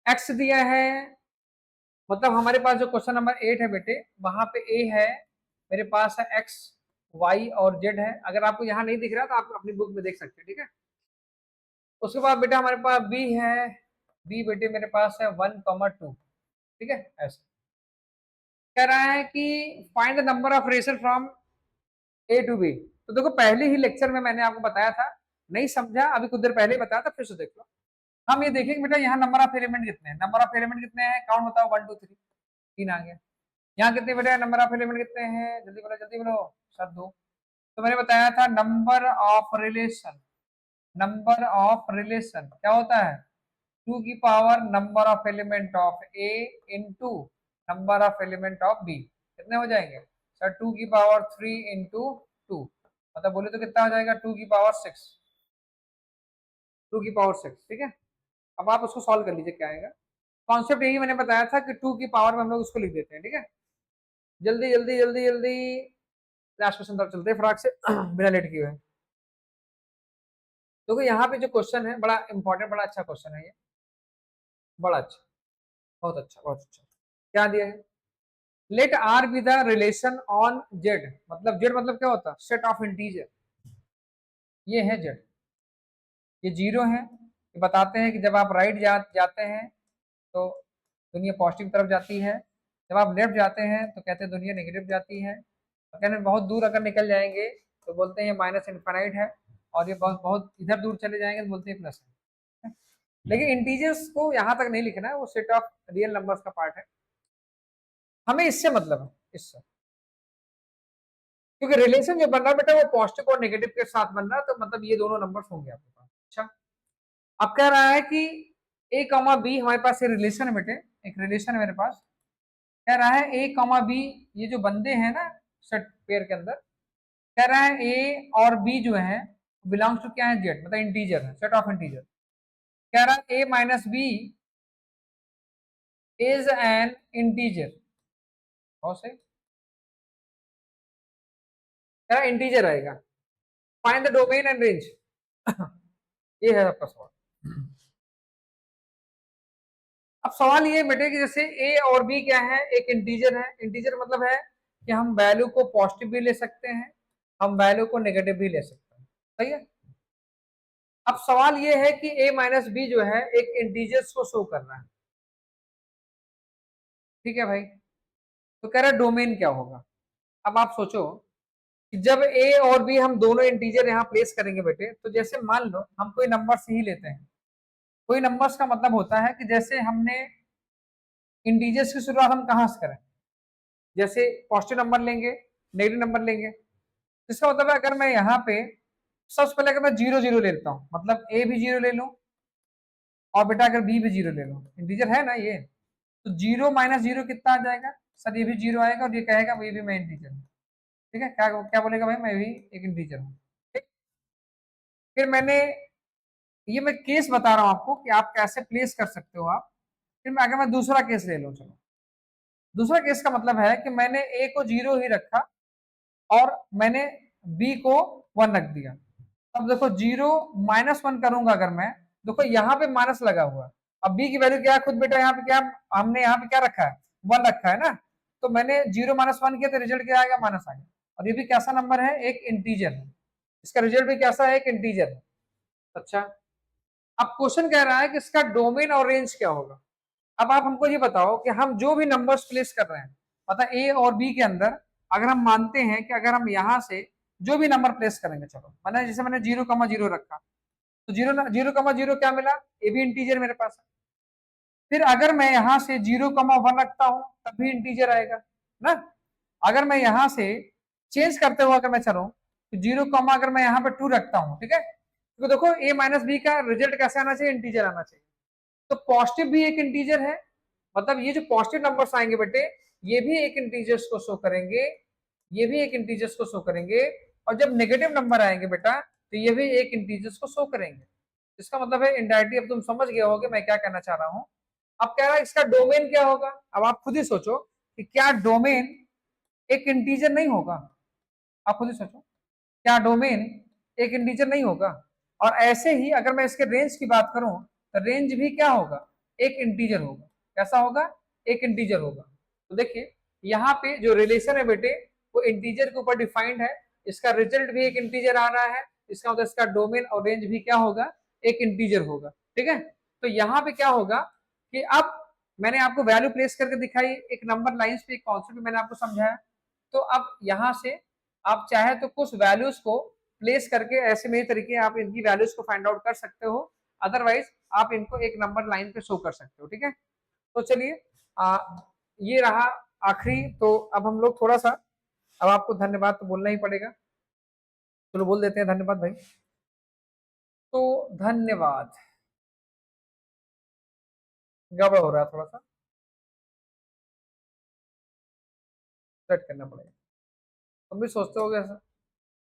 एक्स दिया है, मतलब हमारे पास जो क्वेश्चन नंबर 8 है बेटे, वहां पे ए है, मेरे पास है एक्स वाई और जेड है। अगर आपको यहाँ नहीं दिख रहा तो आप अपनी बुक में देख सकते हैं। ठीक है, उसके बाद बेटा हमारे पास बी है, बी बेटे मेरे पास है 1,2। ठीक है, ऐसे कह रहा है कि find the number of relation from A to B. तो देखो पहले ही लेक्चर में मैंने आपको बताया था, नहीं समझा अभी कुछ देर पहले ही बताया था, फिर से देख लो। हम ये देखेंगे बेटा यहाँ नंबर ऑफ एलिमेंट कितने हैं, नंबर ऑफ एलिमेंट कितने हैं, काउंट बताओ, 1 2 3, 3 आ गया। यहाँ कितने बेटा नंबर ऑफ एलिमेंट कितने हैं, जल्दी बोलो जल्दी बोलो सर, 2। तो मैंने बताया था number of relation, number of relation क्या होता है, 2 की power number of element of A into number of element of B. कितने हो जाएंगे सर, 2 की पावर 3 इंटू 2, मतलब बोले तो कितना हो जाएगा, 2 की पावर 6, 2 की पावर 6। ठीक है, अब आप उसको सॉल्व कर लीजिए क्या आएगा। कॉन्सेप्ट यही मैंने बताया था कि 2 की पावर में हम लोग उसको लिख देते हैं। ठीक है, जल्दी जल्दी जल्दी जल्दी लास्ट क्वेश्चन तरफ चलते हैं फटाक से बिना लेट किए हुए। देखो यहाँ पे जो क्वेश्चन है बड़ा इंपॉर्टेंट, बड़ा अच्छा क्वेश्चन है ये, बड़ा अच्छा, बहुत अच्छा बहुत अच्छा। क्या दिया है, let R be the relation on Z, मतलब जेड मतलब क्या होता है, सेट ऑफ इंटीजर। ये है जेड, ये 0 है। ये बताते हैं कि जब आप राइट जाते हैं तो दुनिया पॉजिटिव तरफ जाती है, जब आप लेफ्ट जाते हैं तो कहते हैं दुनिया नेगेटिव जाती है, और कहते हैं बहुत दूर अगर निकल जाएंगे तो बोलते हैं ये माइनस इनफाइनाइट है, और ये बहुत बहुत इधर दूर चले जाएंगे तो बोलते हैं प्लस है। लेकिन इंटीजर्स को यहाँ तक नहीं लिखना है, वो सेट ऑफ रियल नंबर्स का पार्ट है, हमें इससे मतलब है, इससे, क्योंकि रिलेशन जो बन रहा है बेटा वो पॉजिटिव और नेगेटिव के साथ बन रहा है, तो मतलब ये दोनों नंबर्स होंगे आपके पास। अच्छा, अब कह रहा है कि ए कॉमा बी हमारे पास ये रिलेशन है बेटे, एक रिलेशन है मेरे पास, कह रहा है ए कॉमा बी, ये जो बंदे हैं ना सेट पेयर के अंदर, कह रहा है ए और बी जो है बिलोंग्स टू क्या है, जेड, मतलब इंटीजर है, सेट ऑफ इंटीजर। कह रहा है A minus B is an integer, बहुत सही, कह रहा है इंटीजर आएगा, find the domain and range. ये है आपका सवाल। अब सवाल ये बेटे कि जैसे ए और बी क्या है, एक इंटीजर है, इंटीजर मतलब है कि हम वैल्यू को पॉजिटिव भी ले सकते हैं, हम वैल्यू को नेगेटिव भी ले सकते हैं, सही है। अब सवाल ये है कि a माइनस बी जो है एक इंटीजर्स को शो कर रहा है, ठीक है भाई, तो कह रहा है डोमेन क्या होगा। अब आप सोचो कि जब a और b हम दोनों इंटीजर यहाँ प्लेस करेंगे बेटे, तो जैसे मान लो हम कोई नंबर्स ही लेते हैं, कोई नंबर्स का मतलब होता है कि जैसे हमने इंटीजर्स की शुरुआत हम कहाँ से करें, जैसे पॉजिटिव नंबर लेंगे, नेगेटिव नंबर लेंगे, इसका मतलब है अगर मैं यहाँ पे सबसे पहले अगर मैं 0 0 ले लेता हूँ, मतलब a भी 0 ले लूँ और बेटा अगर b भी 0 ले लूँ, इंटीजर है ना ये, तो 0 माइनस 0 कितना आ जाएगा सर, ये भी 0 आएगा और ये कहेगा ये भी मैं इंटीजर हूँ। ठीक है, क्या क्या बोलेगा भाई, मैं भी एक इंटीजर हूँ। ठीक, फिर मैंने, ये मैं केस बता रहा हूँ आपको कि आप कैसे प्लेस कर सकते हो आप। फिर मैं अगर मैं दूसरा केस ले लूँ, चलो दूसरा केस का मतलब है कि मैंने a को 0 ही रखा और मैंने b को 1 रख दिया। अब देखो 0 माइनस 1 करूंगा अगर मैं, देखो यहाँ पे माइनस लगा हुआ है, अब b की वैल्यू क्या है खुद बेटा, यहाँ पे क्या हमने यहाँ पे क्या रखा है, 1 रखा है ना, तो मैंने 0 माइनस 1 किया तो रिजल्ट क्या आएगा, माइनस आ गया। और ये भी कैसा नंबर है, एक इंटीजर है, इसका रिजल्ट भी कैसा है, एक इंटीजर है। अच्छा, अब क्वेश्चन कह रहा है कि इसका डोमेन और रेंज क्या होगा। अब आप हमको ये बताओ कि हम जो भी नंबर्स प्लेस कर रहे हैं, मतलब ए और बी के अंदर, अगर हम मानते हैं कि अगर हम यहाँ से जो भी नंबर प्लेस करेंगे, चलो मैंने जैसे मैंने 0,0 रखा, तो 0,0 क्या मिला, ए भी इंटीजर मेरे पास है। फिर अगर मैं यहाँ से 0,1 रखता हूँ तब भी इंटीजर आएगा ना। अगर मैं यहाँ से चेंज करते हुए अगर मैं चलूँ तो 0, अगर मैं यहाँ पे 2 रखता हूँ, ठीक है, तो देखो a माइनस बी का रिजल्ट कैसे आना चाहिए, इंटीजर आना चाहिए। तो पॉजिटिव भी एक इंटीजर है, मतलब ये जो पॉजिटिव नंबर्स आएंगे बेटे, ये भी एक इंटीजर्स को शो करेंगे, ये भी एक इंटीजर्स को शो करेंगे, और जब नेगेटिव नंबर आएंगे बेटा तो ये भी एक इंटीजर्स को शो करेंगे। इसका मतलब है इनडायरेक्टली अब तुम समझ गए होगे मैं क्या कहना चाह रहा हूं। अब कह रहा है इसका डोमेन क्या होगा, अब आप खुद ही सोचो कि क्या डोमेन एक इंटीजर नहीं होगा। आप खुद ही सोचो, क्या डोमेन एक इंटीजर नहीं होगा। और ऐसे ही अगर मैं इसके रेंज की बात करूं तो रेंज भी क्या होगा, एक इंटीजर होगा। कैसा होगा, एक इंटीजर होगा। तो देखिए यहाँ पे जो रिलेशन है बेटे वो इंटीजर के ऊपर डिफाइंड है, इसका रिजल्ट भी एक इंटीजर आ रहा है, इसका मतलब इसका डोमेन और रेंज भी क्या होगा, एक इंटीजर होगा। ठीक है, तो यहाँ पे क्या होगा कि अब मैंने आपको वैल्यू प्लेस करके दिखाई, एक नंबर लाइंस पे एक कॉन्सेप्ट मैंने आपको समझाया। तो अब यहाँ से आप चाहे तो कुछ वैल्यूज को प्लेस करके ऐसे में तरीके आप इनकी वैल्यूज को फाइंड आउट कर सकते हो, अदरवाइज आप इनको एक नंबर लाइन पे शो कर सकते हो। ठीक है, तो चलिए ये रहा आखिरी। तो अब हम लोग थोड़ा सा, अब आपको धन्यवाद तो बोलना ही पड़ेगा, चलो बोल देते हैं धन्यवाद भाई। तो धन्यवाद, गड़बड़ हो रहा है थोड़ा सा, सेट करना पड़ेगा। तुम भी सोचते हो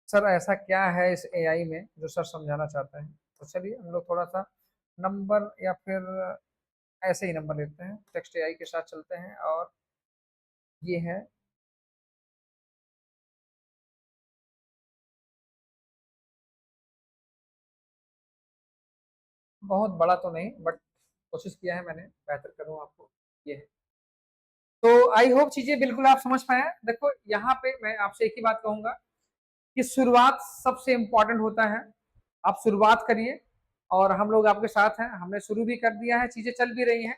सर ऐसा क्या है इस एआई में जो सर समझाना चाहते हैं। तो चलिए हम लोग थोड़ा सा नंबर या फिर ऐसे ही नंबर लेते हैं, टेक्स्ट एआई के साथ चलते हैं, और ये है बहुत बड़ा तो नहीं, बट कोशिश किया है मैंने बेहतर करूं आपको, ये है। तो आई होप चीजें बिल्कुल आप समझ पाए। देखो यहाँ पे मैं आपसे एक ही बात कहूंगा कि शुरुआत सबसे इंपॉर्टेंट होता है, आप शुरुआत करिए, और हम लोग आपके साथ हैं, हमने शुरू भी कर दिया है, चीजें चल भी रही हैं,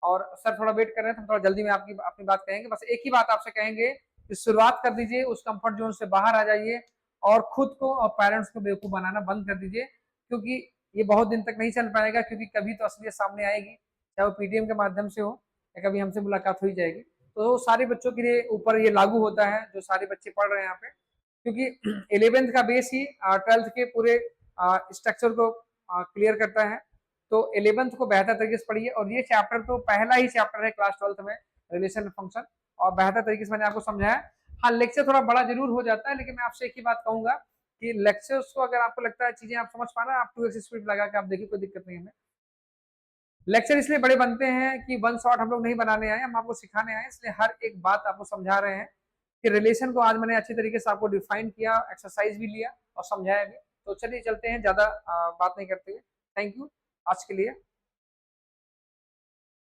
और सर थोड़ा वेट कर रहे हैं, तो थोड़ा जल्दी में आपकी अपनी बात कहेंगे। बस एक ही बात आपसे कहेंगे कि शुरुआत कर दीजिए, उस कंफर्ट जोन से बाहर आ जाइए, और खुद को और पेरेंट्स को बेवकूफ बनाना बंद कर दीजिए, क्योंकि ये बहुत दिन तक नहीं चल पाएगा, क्योंकि कभी तो असलियत सामने आएगी, चाहे वो पीटीएम के माध्यम से हो या कभी हमसे मुलाकात हो ही जाएगी। तो सारे बच्चों के लिए ऊपर ये लागू होता है जो सारे बच्चे पढ़ रहे हैं यहाँ पे, क्योंकि 11th का बेस ही 12th के पूरे स्ट्रक्चर को क्लियर करता है। तो 11th को बेहतर तरीके से पढ़िए, और ये चैप्टर तो पहला ही चैप्टर है क्लास 12th में, रिलेशन फंक्शन, और बेहतर तरीके से मैंने आपको समझाया। हाँ लेक्चर थोड़ा बड़ा जरूर हो जाता है, लेकिन मैं आपसे एक ही बात कहूंगा कि लेक्चर्स को अगर आपको लगता है चीजें आप समझ पा रहे हैं, आप 2x स्पीड लगा के आप देखिए, कोई दिक्कत नहीं है। लेक्चर इसलिए बड़े बनते हैं कि वन शॉट हम लोग नहीं बनाने आए, हम आपको सिखाने आए, इसलिए हर एक बात आपको समझा रहे हैं कि रिलेशन को आज मैंने अच्छी तरीके से आपको डिफाइन किया, एक्सरसाइज भी लिया और समझाया भी। तो चलिए चलते हैं, ज्यादा बात नहीं करते हुए, थैंक यू आज के लिए।